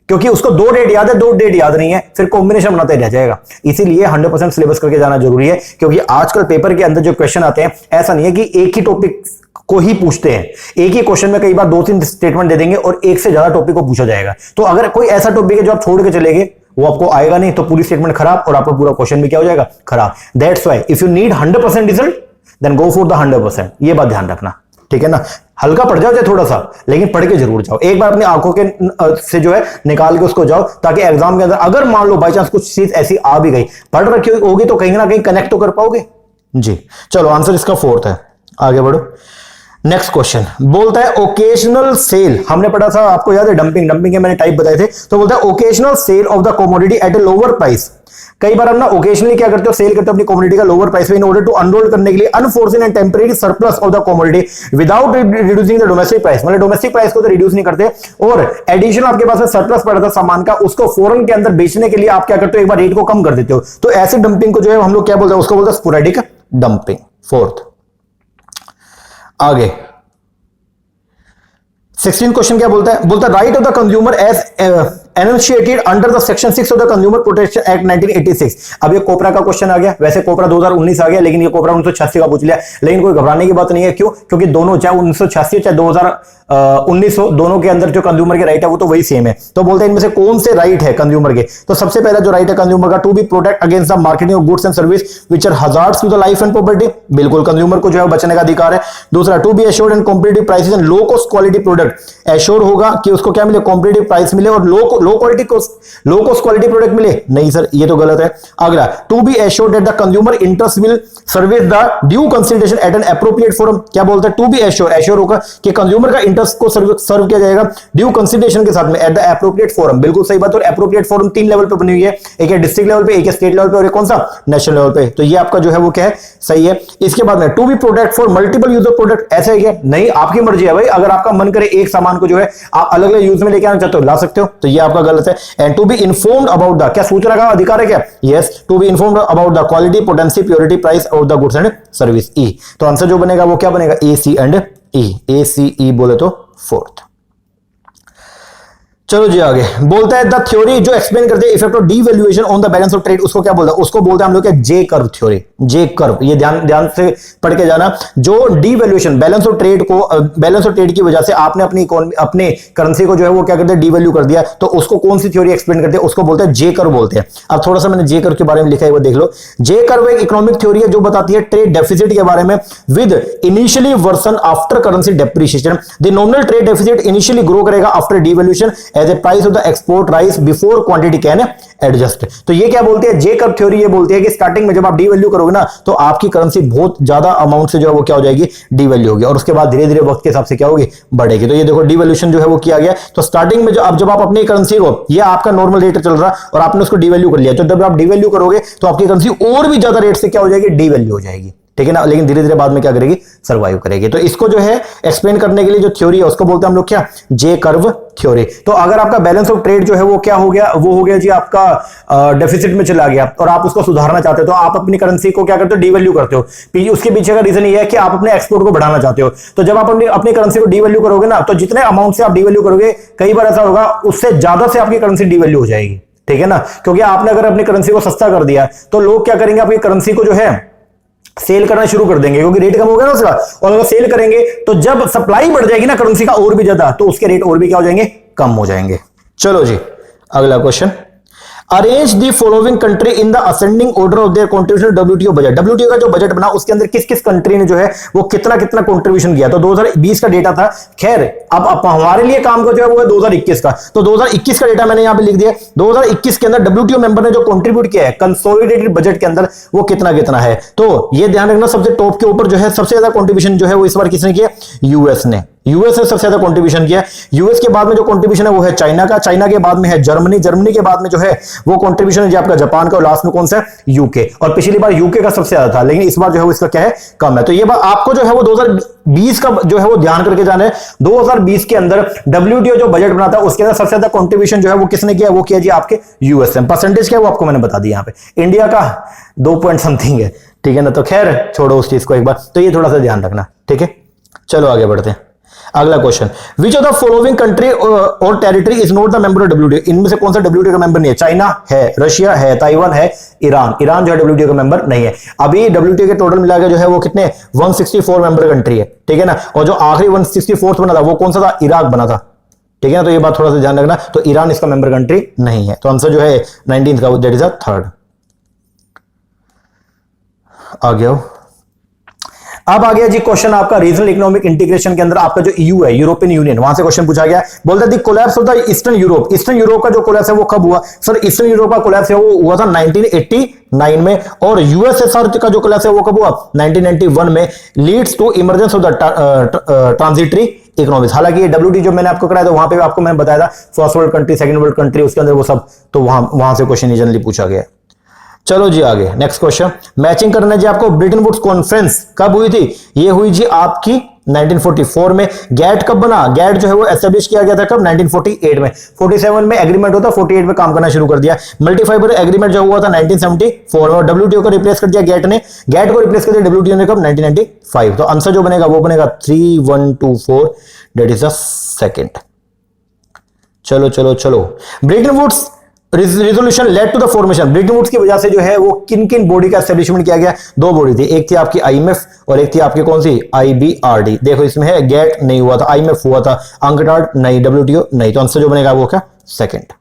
क्योंकि उसको 2 डेट याद है, 2 डेट याद नहीं है, फिर कॉम्बिनेशन बनाते रह जाएगा। इसीलिए 100% सिलेबस करके जाना जरूरी है, क्योंकि आजकल पेपर के अंदर जो क्वेश्चन आते हैं, ऐसा नहीं है कि एक ही टॉपिक को ही पूछते हैं, एक ही क्वेश्चन में कई बार 2-3 स्टेटमेंट दे देंगे और एक से ज्यादा टॉपिक को पूछा जाएगा। तो अगर कोई ऐसा टॉपिक है जो आप छोड़ के चले गए, वो आपको आएगा नहीं, तो पूरी स्टेटमेंट खराब और आपका पूरा क्वेश्चन भी क्या हो जाएगा, खराब। That's why if you need 100% result then go for the 100%। ये बात ध्यान रखना, ठीक है ना। हल्का पढ़ जाओ चाहे थोड़ा सा, लेकिन पढ़ के जरूर जाओ। एक बार अपनी आंखों के से जो है निकाल के उसको जाओ, ताकि एग्जाम के अंदर अगर मान लो बाई चांस कुछ चीज ऐसी आ भी गई, पढ़ रखी होगी, तो कहीं ना कहीं कनेक्ट तो कर पाओगे जी। चलो आंसर इसका 4th है, आगे बढ़ो। नेक्स्ट क्वेश्चन बोलता है ओकेजनल सेल, हमने पढ़ा था आपको याद है, डंपिंग के मैंने टाइप बताए थे। तो बोलता है occasional sale of the commodity at a lower price. कई बार हम ना ओकेजनली क्या करते हो, सेल करते हो अपनी कमोडिटी का लोअर प्राइस पे, इन ऑर्डर टू अनरोल करने के लिए unforeseen and temporary surplus of the commodity without reducing the domestic price. मतलब डोमेस्टिक प्राइस को तो रिड्यूस नहीं करते, और एडिशनल आपके पास सरप्लस पड़ा था सामान का, उसको फॉरेन के अंदर बेचने के लिए आप क्या करते हो, एक बार रेट को कम कर देते हो। तो ऐसी डंपिंग को जो है हम लोग क्या बोलते हैं, उसको बोलते हैं स्पोरेडिक डंपिंग। 4th। आगे 16 क्वेश्चन क्या बोलता है, बोलता है right of the consumer as enunciated under the section 6 of the consumer protection act 1986। अब ये कोपरा का क्वेश्चन आ गया, वैसे कोपरा 2019 आ गया, लेकिन ये कोपरा 1986 का पूछ लिया। लेकिन कोई घबराने की बात नहीं है, क्यों, क्योंकि दोनों चाहे 1986 चाहे 2019 हो, दोनों के अंदर जो कंज्यूमर के राइट है वो तो वही सेम है। तो बोलते हैं इनमें से कौन से राइट है कंज्यूमर के। तो सबसे पहला जो राइट है कंज्यूमर का, to be protect against the marketing of goods and service which are hazards to the life and property. बिल्कुल कंज्यूमर को जो है बचने का अधिकार है। दूसरा to be assured and competitive prices and low cost quality product, assure होगा कि उसको क्या मिले, कॉम्पिटिटिव प्राइस मिले और low low cost quality product मिले? नहीं सर, ये तो गलत है। अगला, to be assured that the consumer interest will service the due consideration at an appropriate forum. क्या बोलता है? टू बी एश्योर होगा कि कंज्यूमर का इंटरेस्ट को सर्व किया जाएगा ड्यू कंसिडरेशन के साथ में एट द एप्रोप्रिएट फोरम। बिल्कुल सही बात। और एप्रोप्रिएट फोरम 3 लेवल पे बनी हुई है, एक है डिस्ट्रिक्ट लेवल पे, एक है स्टेट लेवल पे और एक कौन सा? नेशनल लेवल पे। तो ये आपका जो है वो क्या है? सही है। इसके बाद में to be product for multiple user product, ऐसा है क्या? नहीं, आपकी मर्जी है भाई, अगर आपका मन करे एक सामान को जो है आप अलग अलग यूज में लेके आना चाहते हो, ला सकते हो। तो ये आपका गलत है। And to be informed about the, क्या सूचना का अधिकार है क्या? Yes, to be informed about the quality, potency, purity, price of the goods and service. E, तो आंसर जो बनेगा वो क्या बनेगा? ए, सी एंड ई। ए, सी, ई बोले तो फोर्थ। चलो जी आगे बोलता है द थ्योरी जो एक्सप्लेन करते हैं effect of devaluation on the balance of trade, उसको क्या बोलता है? उसको बोलते हैं हम लोग क्या? J curve theory. J curve, ये ध्यान से पढ़ के जाना। जो डीवैल्यूएशन बैलेंस ऑफ ट्रेड को, बैलेंस ऑफ ट्रेड की वजह से आपने अपनी इकोनॉमी, अपने करेंसी को जो है वो क्या करते हैं? डीवैल्यू कर दिया। तो उसको कौन सी थ्योरी एक्सप्लेन करते हैं? उसको बोलते हैं जे कर्व बोलते हैं। अब थोड़ा सा मैंने जे कर्व के बारे में लिखा है, वो देख लो। जे कर्व एक इकोनॉमिक थ्योरी है जो बताती है ट्रेड डेफिसिट के बारे में with initially worsen after currency depreciation. The nominal trade deficit initially grow करेगा after devaluation as a price of the export rise before quantity can adjust. तो ये क्या बोलते हैं? जे कर्व थ्योरी ये बोलती है कि स्टार्टिंग में जब आप डीवैल्यू करोगे ना तो आपकी करेंसी बहुत ज्यादा अमाउंट से जो है वो क्या हो जाएगी? डीवैल्यू होगी, और उसके बाद धीरे धीरे वक्त के हिसाब से क्या होगी? बढ़ेगी। तो ये देखो डीवैल्यूएशन जो है वो किया गया। तो स्टार्टिंग में जब आप अपनी करेंसी को, ये आपका नॉर्मल रेट चल रहा और आपने उसको डीवैल्यू कर लिया, तो जब आप डीवैल्यू करोगे तो आपकी करेंसी और भी ज्यादा रेट से क्या हो जाएगी? डीवैल्यू हो जाएगी। ठीक है ना? लेकिन धीरे धीरे बाद में क्या करेगी? सर्वाइव करेगी। तो इसको जो है एक्सप्लेन करने के लिए जो थ्योरी है उसको बोलते हैं हम लोग क्या? J curve theory. तो अगर आपका बैलेंस ऑफ ट्रेड जो है वो क्या हो गया? वो हो गया जी आपका डेफिसिट में चला गया और आप उसको सुधारना चाहते हो, तो आप अपनी करेंसी को क्या करते हो? डीवैल्यू करते हो। उसके पीछे का रीजन ये है कि आप अपने एक्सपोर्ट को बढ़ाना चाहते हो। तो जब आप अपनी करेंसी को डीवैल्यू करोगे ना, तो जितने अमाउंट से आप डीवैल्यू करोगे, कई बार ऐसा होगा उससे ज्यादा से आपकी करेंसी डीवैल्यू हो जाएगी। ठीक है ना? क्योंकि आपने अगर अपनी करेंसी को सस्ता कर दिया तो लोग क्या करेंगे? आपकी करेंसी को जो है सेल करना शुरू कर देंगे, क्योंकि रेट कम हो गया ना उसका। और अगर सेल करेंगे तो जब सप्लाई बढ़ जाएगी ना करेंसी का और भी ज्यादा, तो उसके रेट और भी क्या हो जाएंगे? कम हो जाएंगे। चलो जी अगला question, arrange the following country in the ascending order of their contribution WTO budget. WTO का जो बजट बना उसके अंदर किस किस कंट्री ने जो है वो कितना कितना कंट्रीब्यूशन किया। तो 2020 का डेटा था। खैर अब हमारे लिए काम का जो है वो है 2021 का। तो 2021 का डेटा मैंने यहां पे लिख दिया। 2021 के अंदर डब्ल्यूटीओ मेंबर ने जो कंट्रीब्यूट किया है कंसोलिडेटेड बजट के अंदर, वो कितना कितना है। तो ये ध्यान रखना, सबसे टॉप के ऊपर जो है सबसे ज्यादा कंट्रीब्यूशन जो है वो इस बार किसने किया? यूएस ने। यूएस ने सबसे ज्यादा कंट्रीब्यूशन किया। यूएस के बाद में जो कंट्रीब्यूशन है वो है चाइना का। चाइना के बाद में है जर्मनी। जर्मनी के बाद में जो है वो कंट्रीब्यूशन है आपका जापान का। और लास्ट में कौन सा है? यूके। और पिछली बार यूके का सबसे ज्यादा था, लेकिन इस बार जो है वो इसका क्या है? कम है। तो ये बात आपको जो है वो 2020 का जो है वो ध्यान करके जाना है। 2020 के अंदर डब्ल्यूटीओ जो बजट बनाता है उसके अंदर सबसे ज्यादा कंट्रीब्यूशन जो है वो किसने किया? वो किया जी आपके यूएस ने। परसेंटेज क्या है वो आपको मैंने बता दिया। यहाँ पे इंडिया का 2 पॉइंट समथिंग है। ठीक है ना? तो खैर छोड़ो उस चीज को एक बार, तो ये थोड़ा सा ध्यान रखना। ठीक है, चलो आगे बढ़ते हैं। अगला question, which of the following country और territory is not the member of WTO. इनमें से कौन सा डब्ल्यूटीओ का मेंबर नहीं है? चाइना है, रशिया है, ताइवान है, ईरान। ईरान जो है डब्ल्यूटीओ का मेंबर नहीं है। अभी डब्ल्यूटीओ के टोटल मिला के जो है वो कितने? 164 मेंबर कंट्री है। ठीक है ना? और जो आखिरी 164th बना था वो कौन सा था? इराक बना था। ठीक है ना? तो ये बात थोड़ा सा ध्यान रखना। तो ईरान इसका मेंबर कंट्री नहीं है। तो आंसर जो है 19th का, दैट इज अ थर्ड। आ गया। अब आ गया जी क्वेश्चन आपका रीजनल इकोनॉमिक इंटीग्रेशन के अंदर आपका जो ईयू है, यूरोपियन यूनियन, वहां से क्वेश्चन पूछा गया। बोलता है collapse of the eastern Europe. Eastern Europe का जो कोलैप्स है वो कब हुआ? सर ईस्टर्न यूरोप का कोलैप्स है वो हुआ था 1989 में। और यूएसएसआर का जो कोलैप्स है वो कब हुआ? 1991 में। Leads to emergence of the transitory economics. हालांकि डब्ल्यूटी जो मैंने आपको कराया था वहां पे आपको मैंने बताया था first world country, second world country, उसके अंदर वो सब, तो वहां से क्वेश्चन जनरली पूछा गया। चलो जी आगे नेक्स्ट क्वेश्चन, मैचिंग करना जी आपको। ब्रिटेन वुड्स कॉन्फ्रेंस कब हुई थी? ये हुई जी आपकी 1944 में। गैट कब बना? गैट जो है वो एस्टेब्लिश किया गया था कब? 1948 में। 47 में एग्रीमेंट होता, 48 में काम करना शुरू कर दिया। मल्टीफाइबर एग्रीमेंट जो हुआ था 1974 में। और डब्ल्यूटीओ को रिप्लेस कर दिया गैट ने। गैट को रिप्लेस कर दिया डब्ल्यूटीओ ने कब? 1995। तो आंसर जो बनेगा वो बनेगा 3124, दैट इज द सेकंड। चलो चलो चलो, Bretton Woods resolution led to the formation. Bretton Woods की वजह से जो है वो किन किन बॉडी का एस्टेब्लिशमेंट किया गया? 2 बॉडी थी, एक थी आपकी आईएमएफ और एक थी आपकी कौन सी? आईबीआरडी। देखो इसमें है गैट नहीं हुआ था, आईएमएफ हुआ था, अंकटाड नहीं, डब्ल्यूटीओ नहीं। तो आंसर जो बनेगा वो क्या? सेकंड।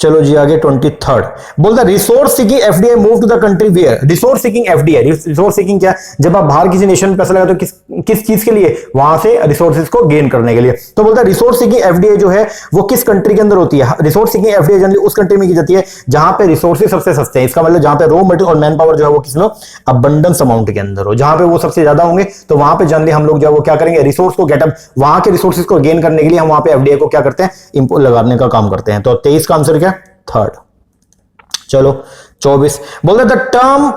चलो जी आगे 23rd बोलता resource seeking FDI move to the country where. Resource seeking FDI, resource seeking क्या, जब आप बाहर किसी नेशन में पैसा लगाते हो तो किस चीज के लिए, वहां से रिसोर्सेज को गेन करने के लिए। तो बोलता है रिसोर्स सीकिंग एफडीआई जो है वो किस कंट्री के अंदर होती है। रिसोर्स सीकिंग एफडीआई जनरली उस कंट्री में की जाती है जहां पे रिसोर्सेज सबसे सस्ते हैं। इसका मतलब जहां पे रॉ मटेरियल और मैन पावर जो है वो किसी अबंडेंस अमाउंट के अंदर हो, जहां पे वो सबसे ज्यादा होंगे, तो वहां पे जनरली हम लोग जो है वो क्या करेंगे, रिसोर्स को गेटअप, वहां के रिसोर्सेज को गेन करने के लिए हम वहां पे एफडीआई को क्या करते हैं, इंपोर्ट लगाने का काम करते हैं। तो 23 का आंसर क्या, थर्ड। चलो 24 बोलते the term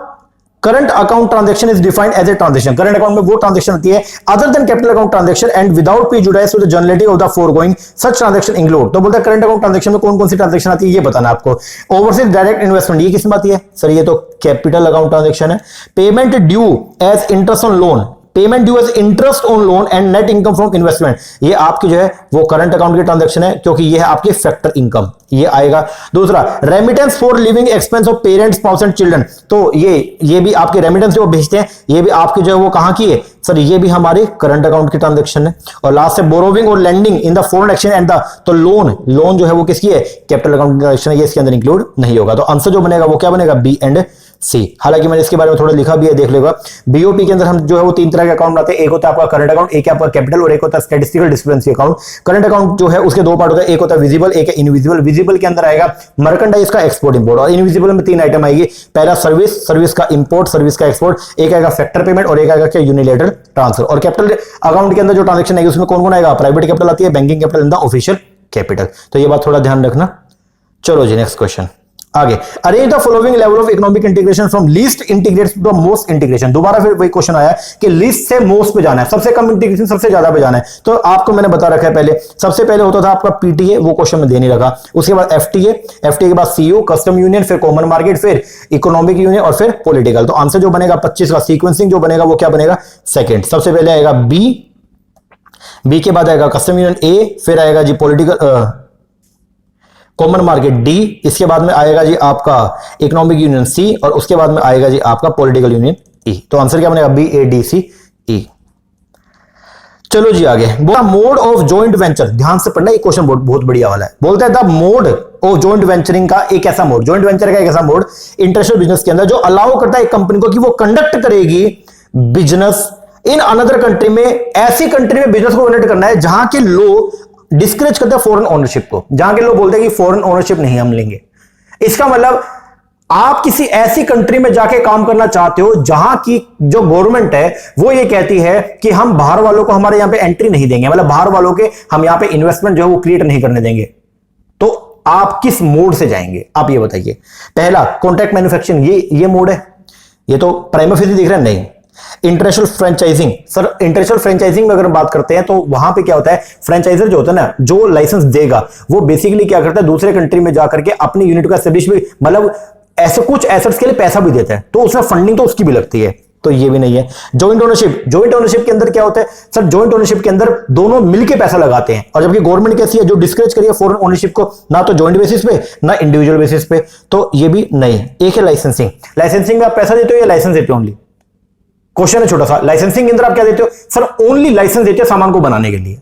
current account transaction is defined as a transaction. Current account में वो ट्रांजैक्शन होती है other than capital account transaction and without prejudice to the generality of the foregoing such transaction include. तो बोलता है current account transaction में कौन कौन सी ट्रांजैक्शन आती है ये बताना आपको। ओवरसीज डायरेक्ट इन्वेस्टमेंट ये किसमें आती है सर, ये तो कैपिटल अकाउंट ट्रांजैक्शन है। Payment due as interest on loan, payment due as interest on loan and net income from investment, ये आपकी जो है वो करंट अकाउंट की ट्रांजैक्शन है, क्योंकि ये है आपकी फैक्टर इनकम, ये आएगा। दूसरा remittance for living expense of parents spouse and children, तो ये भी आपके रेमिटेंस जो भेजते हैं, ये भी आपकी जो है वो कहां की है सर, ये भी हमारे करंट अकाउंट की ट्रांजैक्शन है। और लास्ट है बोरोविंग और lending in the foreign exchange and the, तो लोन जो है वो किसकी है, कैपिटल अकाउंट ट्रांजैक्शन है, ये इसके अंदर इंक्लूड नहीं होगा। तो आंसर जो बनेगा वो क्या बनेगा, बी एंड सी। हालांकि मैंने इसके बारे में थोड़ा लिखा भी है, देख लेगा। बीओपी के अंदर हम जो है वो 3 तरह के अकाउंट बनाते हैं, एक होता है आपका करंट अकाउंट, एक है आपका कैपिटल और एक होता है statistical discrepancy account. Current account जो है उसके 2 पार्ट होते हैं, एक होता है विजिबल, एक है इनविजिबल। विजिबल के अंदर आएगा मर्केंडाइज का एक्सपोर्ट इंपोर्ट, और इनविजिबल में 3 आइटम आएगी। पहला सर्विस का इंपोर्ट, सर्विस का एक्सपोर्ट, एक आएगा फैक्टर पेमेंट और एक आएगा क्या यूनिलेटरल ट्रांसफर। और कैपिटल अकाउंट के अंदर जो ट्रांजेक्शन आएगी उसमें कौन कौन आएगा, प्राइवेट कैपिटल आती है, banking capital and the official capital. तो ये बात थोड़ा ध्यान रखना। चलो जी नेक्स्ट क्वेश्चन आगे। Arrange the following level of economic integration from least integration to the most integration. दोबारा फिर वही क्वेश्चन आया कि लीस्ट से मोस्ट पे जाना है, सबसे कम इंटीग्रेशन सबसे ज्यादा पे जाना है। तो आपको मैंने बता रखा है पहले, सबसे पहले होता था आपका पीटीए, वो क्वेश्चन में दे नहीं लगा। उसके बाद एफटीए, एफटीए के बाद सीयू कस्टम यूनियन, फिर कॉमन मार्केट, फिर इकोनॉमिक यूनियन और फिर पॉलिटिकल। तो आंसर जो बनेगा 25 का सीक्वेंसिंग जो बनेगा वो क्या बनेगा, सेकंड। सबसे पहले आएगा बी के बाद आएगा कस्टम यूनियन ए, फिर आएगा जी पॉलिटिकल कॉमन मार्केट डी, इसके बाद में आएगा जी आपका इकोनॉमिक यूनियन सी, और उसके बाद में आएगा जी आपका पॉलिटिकल यूनियन ई। तो आंसर क्या बनेगा, बी ए डी सी ई। चलो जी आगे। बोला मोड ऑफ जॉइंट वेंचर, ध्यान से पढ़ना, ये क्वेश्चन बहुत बढ़िया वाला है। बोलता है the mode of joint venturing का एक ऐसा मोड, जॉइंट वेंचर का एक ऐसा मोड इंटरनेशनल बिजनेस के अंदर जो अलाउ करता है एक कंपनी को कि वो कंडक्ट करेगी बिजनेस इन अनदर कंट्री में, ऐसी कंट्री में बिजनेस को कंडक्ट करना है जहां के लोग डिस्करेज करते हैं फॉरेन ओनरशिप को, जहां के लोग बोलते हैं कि फॉरेन ओनरशिप नहीं हम लेंगे। इसका मतलब आप किसी ऐसी कंट्री में जाके काम करना चाहते हो जहां की जो गवर्नमेंट है वो ये कहती है कि हम बाहर वालों को हमारे यहां पे एंट्री नहीं देंगे, मतलब बाहर वालों के हम यहां पे इन्वेस्टमेंट जो है वो क्रिएट नहीं करने देंगे। तो आप किस मोड से जाएंगे, आप ये बताइए। पहला कॉन्ट्रैक्ट मैन्युफैक्चरिंग, ये मोड है, ये तो प्राइमा फेसी दिख रहा है, नहीं। International franchising, sir international franchising में अगर बात करते हैं तो वहां पे क्या होता है, फ्रेंचाइजर जो होता है ना, जो लाइसेंस देगा वो बेसिकली क्या करता है, दूसरे कंट्री में जाकर के अपनी यूनिट का एस्टेब्लिश भी, मतलब ऐसे कुछ एसेट्स के लिए पैसा भी देता है, तो उसमें फंडिंग तो उसकी भी लगती है। तो ये भी नहीं है। जॉइंट ओनरशिप, जॉइंट ओनरशिप के अंदर क्या होता है सर, जॉइंट ओनरशिप के अंदर दोनों मिलके पैसा लगाते हैं, और जबकि गवर्नमेंट कैसी है जो डिस्करेज करिए फॉरेन ओनरशिप को, ना तो जॉइंट बेसिस पे ना इंडिविजुअल बेसिस पे। तो ये भी नहीं। एक है लाइसेंसिंग, लाइसेंसिंग में आप पैसा देते हो या लाइसेंस देते हो ओनली, क्वेश्चन है छोटा सा। लाइसेंसिंग के अंदर आप क्या देते हो सर, ओनली लाइसेंस देते हो सामान को बनाने के लिए।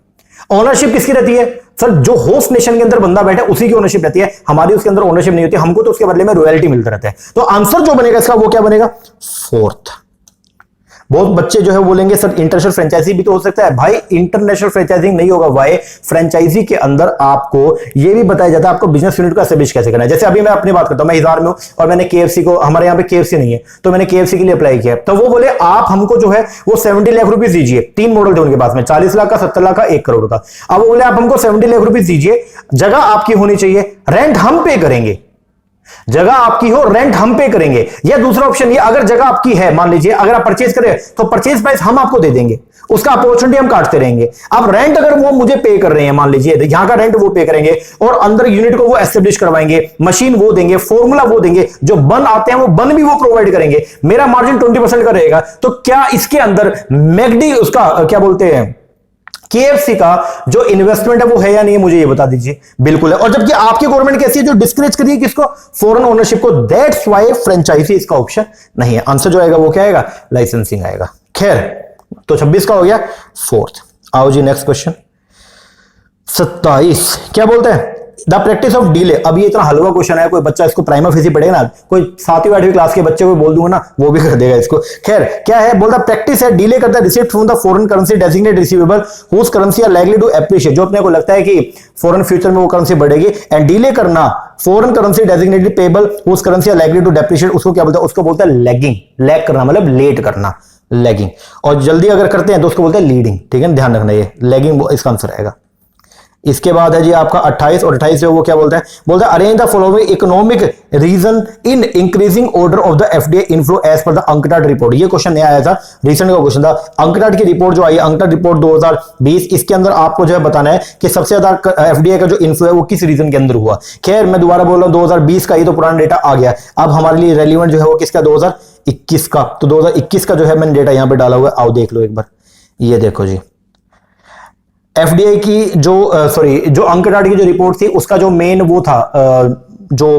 ओनरशिप किसकी रहती है सर, जो होस्ट नेशन के अंदर बंदा बैठा है उसी की ओनरशिप रहती है, हमारी उसके अंदर ओनरशिप नहीं होती, हमको तो उसके बदले में रॉयल्टी मिलता रहता है। तो आंसर जो बनेगा इसका वो क्या बनेगा, फोर्थ। बहुत बच्चे जो है बोलेंगे सर इंटरनेशनल फ्रेंचाइजी भी तो हो सकता है, भाई इंटरनेशनल फ्रेंचाइजिंग नहीं होगा। वाई, फ्रेंचाइजी के अंदर आपको यह भी बताया जाता है आपको बिजनेस यूनिट को एस्टेब्लिश कैसे करना है। जैसे अभी मैं अपनी बात करता हूं, मैं हिसार में हूं और मैंने केएफसी को, हमारे यहाँ पे केएफसी नहीं है तो मैंने केएफसी के लिए अप्लाई किया, तो वो बोले आप हमको जो है वो 70 लाख रुपीज दीजिए। 3 मॉडल थे उनके पास में, 40 लाख का, 70 लाख का, 1 करोड़ का। अब वो बोले आप हमको 70 लाख रुपीज दीजिए, जगह आपकी होनी चाहिए, रेंट हम पे करेंगे। जगह आपकी हो, रेंट हम पे करेंगे। या दूसरा ऑप्शन ये, अगर जगह आपकी है, मान लीजिए अगर आप परचेज करें तो परचेज प्राइस हम आपको दे देंगे, उसका अपॉर्चुनिटी हम काटते रहेंगे। अब रेंट अगर वो मुझे पे कर रहे हैं, मान लीजिए यहां का रेंट वो पे करेंगे और अंदर यूनिट को वो एस्टेब्लिश करवाएंगे, मशीन वो देंगे, फॉर्मूला वो देंगे, जो बन आते हैं वो बन भी वो प्रोवाइड करेंगे, मेरा मार्जिन 20% का रहेगा। तो क्या इसके अंदर मैकडी उसका क्या बोलते हैं, केएफसी का जो इन्वेस्टमेंट है वो है या नहीं है, मुझे ये बता दीजिए। बिल्कुल है। और जबकि आपकी गवर्नमेंट कैसी है जो डिस्करेज करिए किसको, फॉरेन ओनरशिप को, दैट्स व्हाई फ्रेंचाइजी इसका ऑप्शन नहीं है। आंसर जो आएगा वो क्या आएगा, लाइसेंसिंग आएगा। खैर, तो 26 का हो गया फोर्थ। आओ जी नेक्स्ट क्वेश्चन 27। क्या बोलते हैं, द प्रैक्टिस ऑफ डिले, अब ये इतना हलवा क्वेश्चन है, कोई बच्चा इसको प्राइमा फेसी पढ़ेगा ना, कोई 7वीं 8वीं क्लास के बच्चे को बोल दूंगा ना, वो भी कर देगा इसको। खैर क्या है, बोलता प्रैक्टिस है डिले करता है received from the foreign currency designated receivable whose currency are likely to appreciate, जो अपने को लगता है कि फॉरेन फ्यूचर में वो करेंसी बढ़ेगी, एंड डिले करना foreign currency designated payable whose currency are likely to depreciate, उसको क्या बोलते हैं, उसको बोलता है लैगिंग, लैग करना मतलब लेट करना, लैगिंग। और जल्दी अगर करते हैं तो उसको बोलते हैं लीडिंग, ठीक है, ध्यान रखना ये लैगिंग इसका आंसर आएगा। इसके बाद है जी आपका 28, और 28 वो क्या बोलता है arrange the following economic region in increasing order of the FDI inflow as पर द अंकटाड रिपोर्ट। ये क्वेश्चन नया आया था, रिसेंट का क्वेश्चन था, अंकटाड की रिपोर्ट जो आई, अंकटाड रिपोर्ट 2020, इसके अंदर आपको जो है बताना है कि सबसे ज्यादा एफडीआई का जो इन्फ्लो है वो किस रीजन के अंदर हुआ। खैर मैं दोबारा बोल रहा हूं 2020 का, ये तो पुराना डेटा आ गया, अब हमारे लिए रेलिवेंट जो है वो किसका, 2021 का। तो 2021 का जो है मैंने डेटा यहां पे डाला हुआ है, आओ देख लो एक बार, ये देखो जी एफडीआई की जो अंकटाड की जो रिपोर्ट थी उसका जो मेन वो था, जो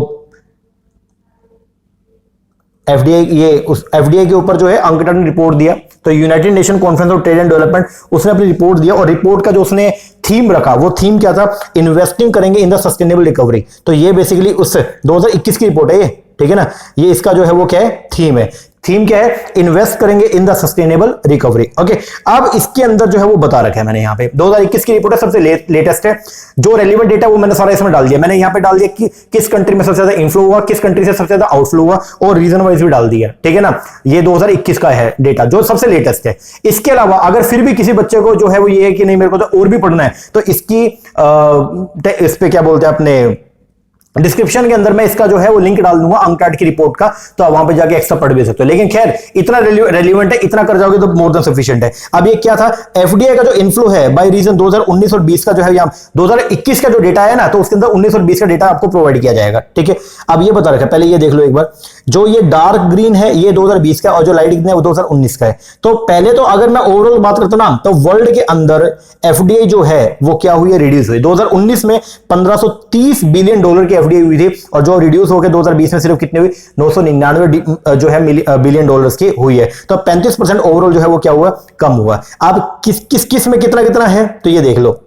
एफडीआई के ऊपर जो है अंकटाड ने रिपोर्ट दिया, तो United nation conference of trade and development उसने अपनी रिपोर्ट दिया, और रिपोर्ट का जो उसने थीम रखा वो थीम क्या था, इन्वेस्टिंग करेंगे इन द सस्टेनेबल रिकवरी। तो ये बेसिकली उस 2021 की रिपोर्ट है ये, ठीक है ना, ये इसका जो है वो क्या है, थीम है। थीम क्या है, इन्वेस्ट करेंगे in the sustainable recovery. Okay, अब इसके अंदर जो है वो बता रखा है मैंने यहाँ पे 2021 की रिपोर्ट है, सबसे लेटेस्ट है, जो रेलिवेंट डेटा वो मैंने सारा इसमें डाल दिया। मैंने यहाँ पे डाल दिया कि किस कंट्री में सबसे ज्यादा इनफ्लो हुआ, किस कंट्री से सबसे ज्यादा आउटफ्लो हुआ, और रीजन वाइज भी डाल दिया, ठीक है ना। ये 2021 का है डेटा जो सबसे लेटेस्ट है। इसके अलावा अगर फिर भी किसी बच्चे को जो है वो ये है कि नहीं मेरे को तो और भी पढ़ना है, तो इसकी इस पे क्या बोलते हैं अपने डिस्क्रिप्शन के अंदर मैं इसका जो है वो लिंक डाल दूंगा अंकटाड की रिपोर्ट का, तो आप वहां पे जाके एक्स्ट्रा पढ़ भी सकते हो। लेकिन खैर इतना रेलिवेंट है, इतना कर जाओगे तो मोर देन सफिशिएंट है। अब ये क्या था, एफडीआई का जो इनफ्लो है बाय रीजन 2019 और 20 का जो है, यहाँ 2021 का जो डेटा है ना, तो उसके अंदर 19 और 20 का डेटा आपको प्रोवाइड किया जाएगा, ठीक है। अब ये बता रखा है, पहले ये देख लो एक बार, जो ये डार्क ग्रीन है ये 2020 का, और जो लाइट ग्रीन है वो 2019 का है। तो पहले तो अगर मैं ओवरऑल बात करता ना, तो वर्ल्ड के अंदर एफडीआई जो है वो क्या हुई है, रिड्यूस हुई। 2019 में 1530 बिलियन डॉलर की एफडीआई हुई थी, और जो रिड्यूस होकर 2020 में सिर्फ कितने हुई, 999 जो है बिलियन डॉलर्स की हुई है। तो 35% ओवरऑल जो है वो क्या हुआ, कम हुआ। अब किस में कितना कितना है, तो ये देख लो,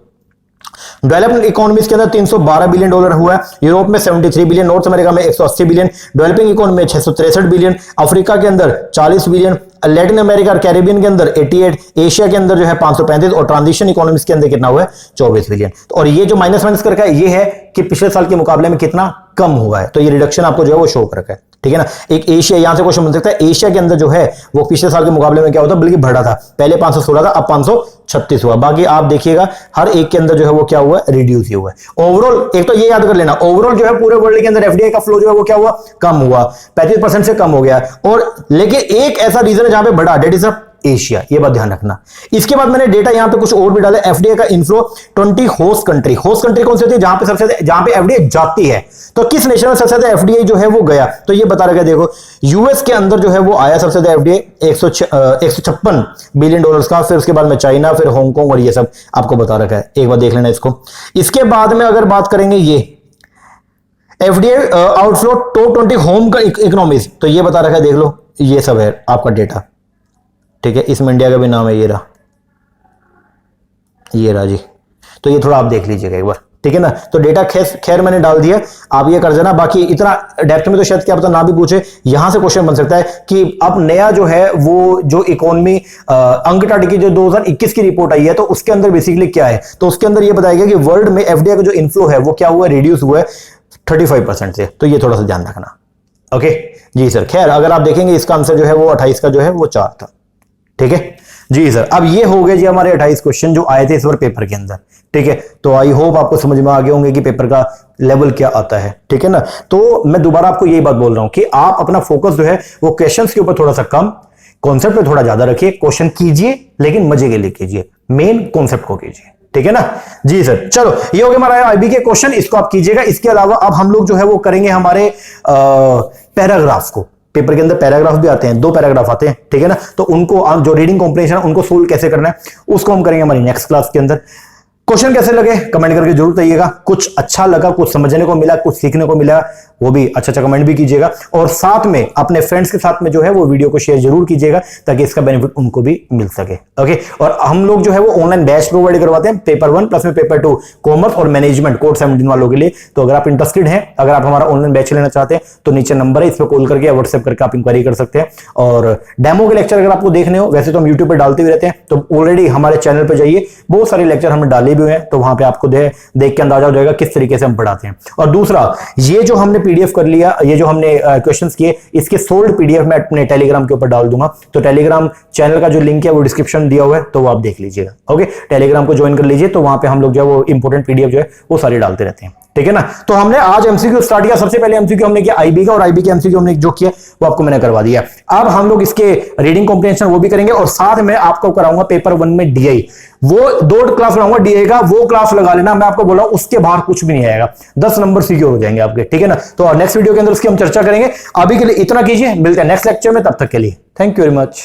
डेवलपिंग इकोनॉमीज के अंदर 312 बिलियन डॉलर हुआ है, यूरोप में 73 बिलियन, नॉर्थ अमेरिका में 180 बिलियन, डेवलपिंग इकोनॉमी में 663 बिलियन, अफ्रीका के अंदर 40 बिलियन, लैटिन अमेरिका और कैरिबियन के अंदर 88, एशिया के अंदर जो है 535, और ट्रांजिशन इकोनॉमीज के अंदर कितना हुआ है, 24 बिलियन। और ये जो माइनस करके है, ये है कि पिछले साल के मुकाबले में कितना कम हुआ है, तो ये रिडक्शन आपको जो है वो शो कर रखा है, ठीक है ना। एक एशिया, यहां से क्वेश्चन बन सकता है, एशिया के अंदर जो है वो पिछले साल के मुकाबले में क्या होता, बल्कि बढ़ा था, पहले 516 था, अब 536 हुआ। बाकी आप देखिएगा हर एक के अंदर जो है वो क्या हुआ, रिड्यूस ही हुआ है। ओवरऑल एक तो ये याद कर लेना, ओवरऑल जो है पूरे वर्ल्ड के अंदर एफडीआई का फ्लो जो है वो क्या हुआ, कम हुआ, 35% से कम हो गया। और लेकिन एक ऐसा रीजन है जहां पे बढ़ा, डेट इज एशिया, ये बात ध्यान रखना। इसके बाद मैंने डेटा यहां पे कुछ और भी डाला, एफडीआई का inflow 20 host country. Host country कौन सी होती है, जहां पे सबसे ज्यादा, जहां पे एफडीआई जाती है, तो किस नेशन में सबसे ज्यादा एफडीआई जो है वो गया, तो ये बता रखा है, देखो यूएस के अंदर जो है वो आया सबसे ज्यादा एफडीआई 156 बिलियन डॉलर्स का, फिर उसके बाद में चाइना, फिर हांगकांग, और ये सब आपको बता रखा है, एक बार देख लेना इसको। इसके बाद में अगर बात करेंगे ये FDI outflow top 20 home economies, तो ये बता रखा है, देख लो ये सब है आपका डेटा, ठीक है। इसमें इंडिया का भी नाम है, ये रहा जी, तो ये थोड़ा आप देख लीजिएगा एक बार, ठीक है ना। तो डेटा खैर मैंने डाल दिया, आप ये कर देना। बाकी इतना डेप्थ में तो शायद क्या पता ना भी पूछे, यहां से क्वेश्चन बन सकता है कि अब नया जो है वो जो इकोनॉमी अंकटाड की जो 2021 की रिपोर्ट आई है, तो उसके अंदर बेसिकली क्या है, तो उसके अंदर ये बताया गया कि वर्ल्ड में एफडीआई का जो इनफ्लो है वो क्या हुआ, रिड्यूस हुआ है 35% से। तो ये थोड़ा सा ध्यान रखना, ओके जी सर। खैर अगर आप देखेंगे इसका आंसर जो है वो 28 का जो है वो 4 था, ठीक है जी सर। अब ये हो गए जी हमारे 28 क्वेश्चन जो आए थे इस बार पेपर के अंदर, ठीक है। तो आई होप आपको समझ में आ गए होंगे कि पेपर का लेवल क्या आता है, ठीक है ना। तो मैं दोबारा आपको यही बात बोल रहा हूं कि आप अपना फोकस जो है वो क्वेश्चंस के ऊपर थोड़ा सा कम, कॉन्सेप्ट पे थोड़ा ज्यादा रखिए। क्वेश्चन कीजिए लेकिन मजे के लिए कीजिए, मेन कॉन्सेप्ट को कीजिए, ठीक है ना जी सर। चलो ये हो गया हमारा आईबी के क्वेश्चन, इसको आप कीजिएगा। इसके अलावा अब हम लोग जो है वो करेंगे हमारे पैराग्राफ को। पेपर के अंदर पैराग्राफ भी आते हैं, 2 पैराग्राफ आते हैं, ठीक है ना। तो उनको जो रीडिंग कॉम्प्रिहेंशन है उनको सोल्व कैसे करना है उसको हम करेंगे हमारी नेक्स्ट क्लास के अंदर। क्वेश्चन कैसे लगे कमेंट करके जरूर बताइएगा। कुछ अच्छा लगा, कुछ समझने को मिला, कुछ सीखने को मिला, वो भी अच्छा कमेंट भी कीजिएगा। और साथ में अपने फ्रेंड्स के साथ में जो है वो वीडियो को शेयर जरूर कीजिएगा ताकि इसका बेनिफिट उनको भी मिल सके। ओके, और हम लोग जो है वो ऑनलाइन बैच प्रोवाइड करवाते हैं, पेपर 1 प्लस में पेपर 2 कॉमर्स और मैनेजमेंट कोड 17 वालों के लिए। तो अगर आप इंटरेस्टेड हैं, अगर आप हमारा ऑनलाइन बैच लेना चाहते हैं तो नीचे नंबर है, इस पर कॉल करके या व्हाट्सएप करके आप इंक्वायरी कर सकते हैं। और डेमो के लेक्चर अगर आपको देखने हो, वैसे तो हम यूट्यूब पर डालते हुए रहते हैं, तो ऑलरेडी हमारे चैनल पर जाइए, बहुत सारे लेक्चर हमने डाले भी हुए हैं, तो वहां पे आपको देख के अंदाजा हो जाएगा किस तरीके से हम पढ़ाते हैं। और दूसरा, ये जो हमने पीडीएफ कर लिया, ये जो हमने क्वेश्चंस किए, इसके सोल्ड पीडीएफ मैं अपने टेलीग्राम के ऊपर डाल दूंगा। तो टेलीग्राम चैनल का जो लिंक है वो डिस्क्रिप्शन दिया हुआ है, तो वो आप देख लीजिएगा। ओके, टेलीग्राम को ज्वाइन कर लीजिए, तो वहां पे हम लोग जो है वो इंपॉर्टेंट पीडीएफ जो है वो सारे डालते रहते हैं। ठीक है ना। तो हमने आज एमसीक्यू स्टार्ट किया। सबसे पहले एमसीक्यू हमने किया आईबी का, और आईबी के एमसीक्यू हमने जो किया वो आपको मैंने करवा दिया। अब हम लोग इसके रीडिंग कॉम्प्रिहेंशन वो भी करेंगे, और साथ में आपको कराऊंगा पेपर 1 में डीआई। वो 2 क्लास लगाऊंगा डीआई का, वो क्लास लगा लेना, मैं आपको बोला उसके बाहर कुछ भी नहीं आएगा, 10 नंबर सिक्योर हो जाएंगे आपके। ठीक है ना। तो नेक्स्ट वीडियो के अंदर उसकी हम चर्चा करेंगे। अभी के लिए इतना कीजिए, मिलते हैं नेक्स्ट लेक्चर में, तब तक के लिए थैंक यू वेरी मच।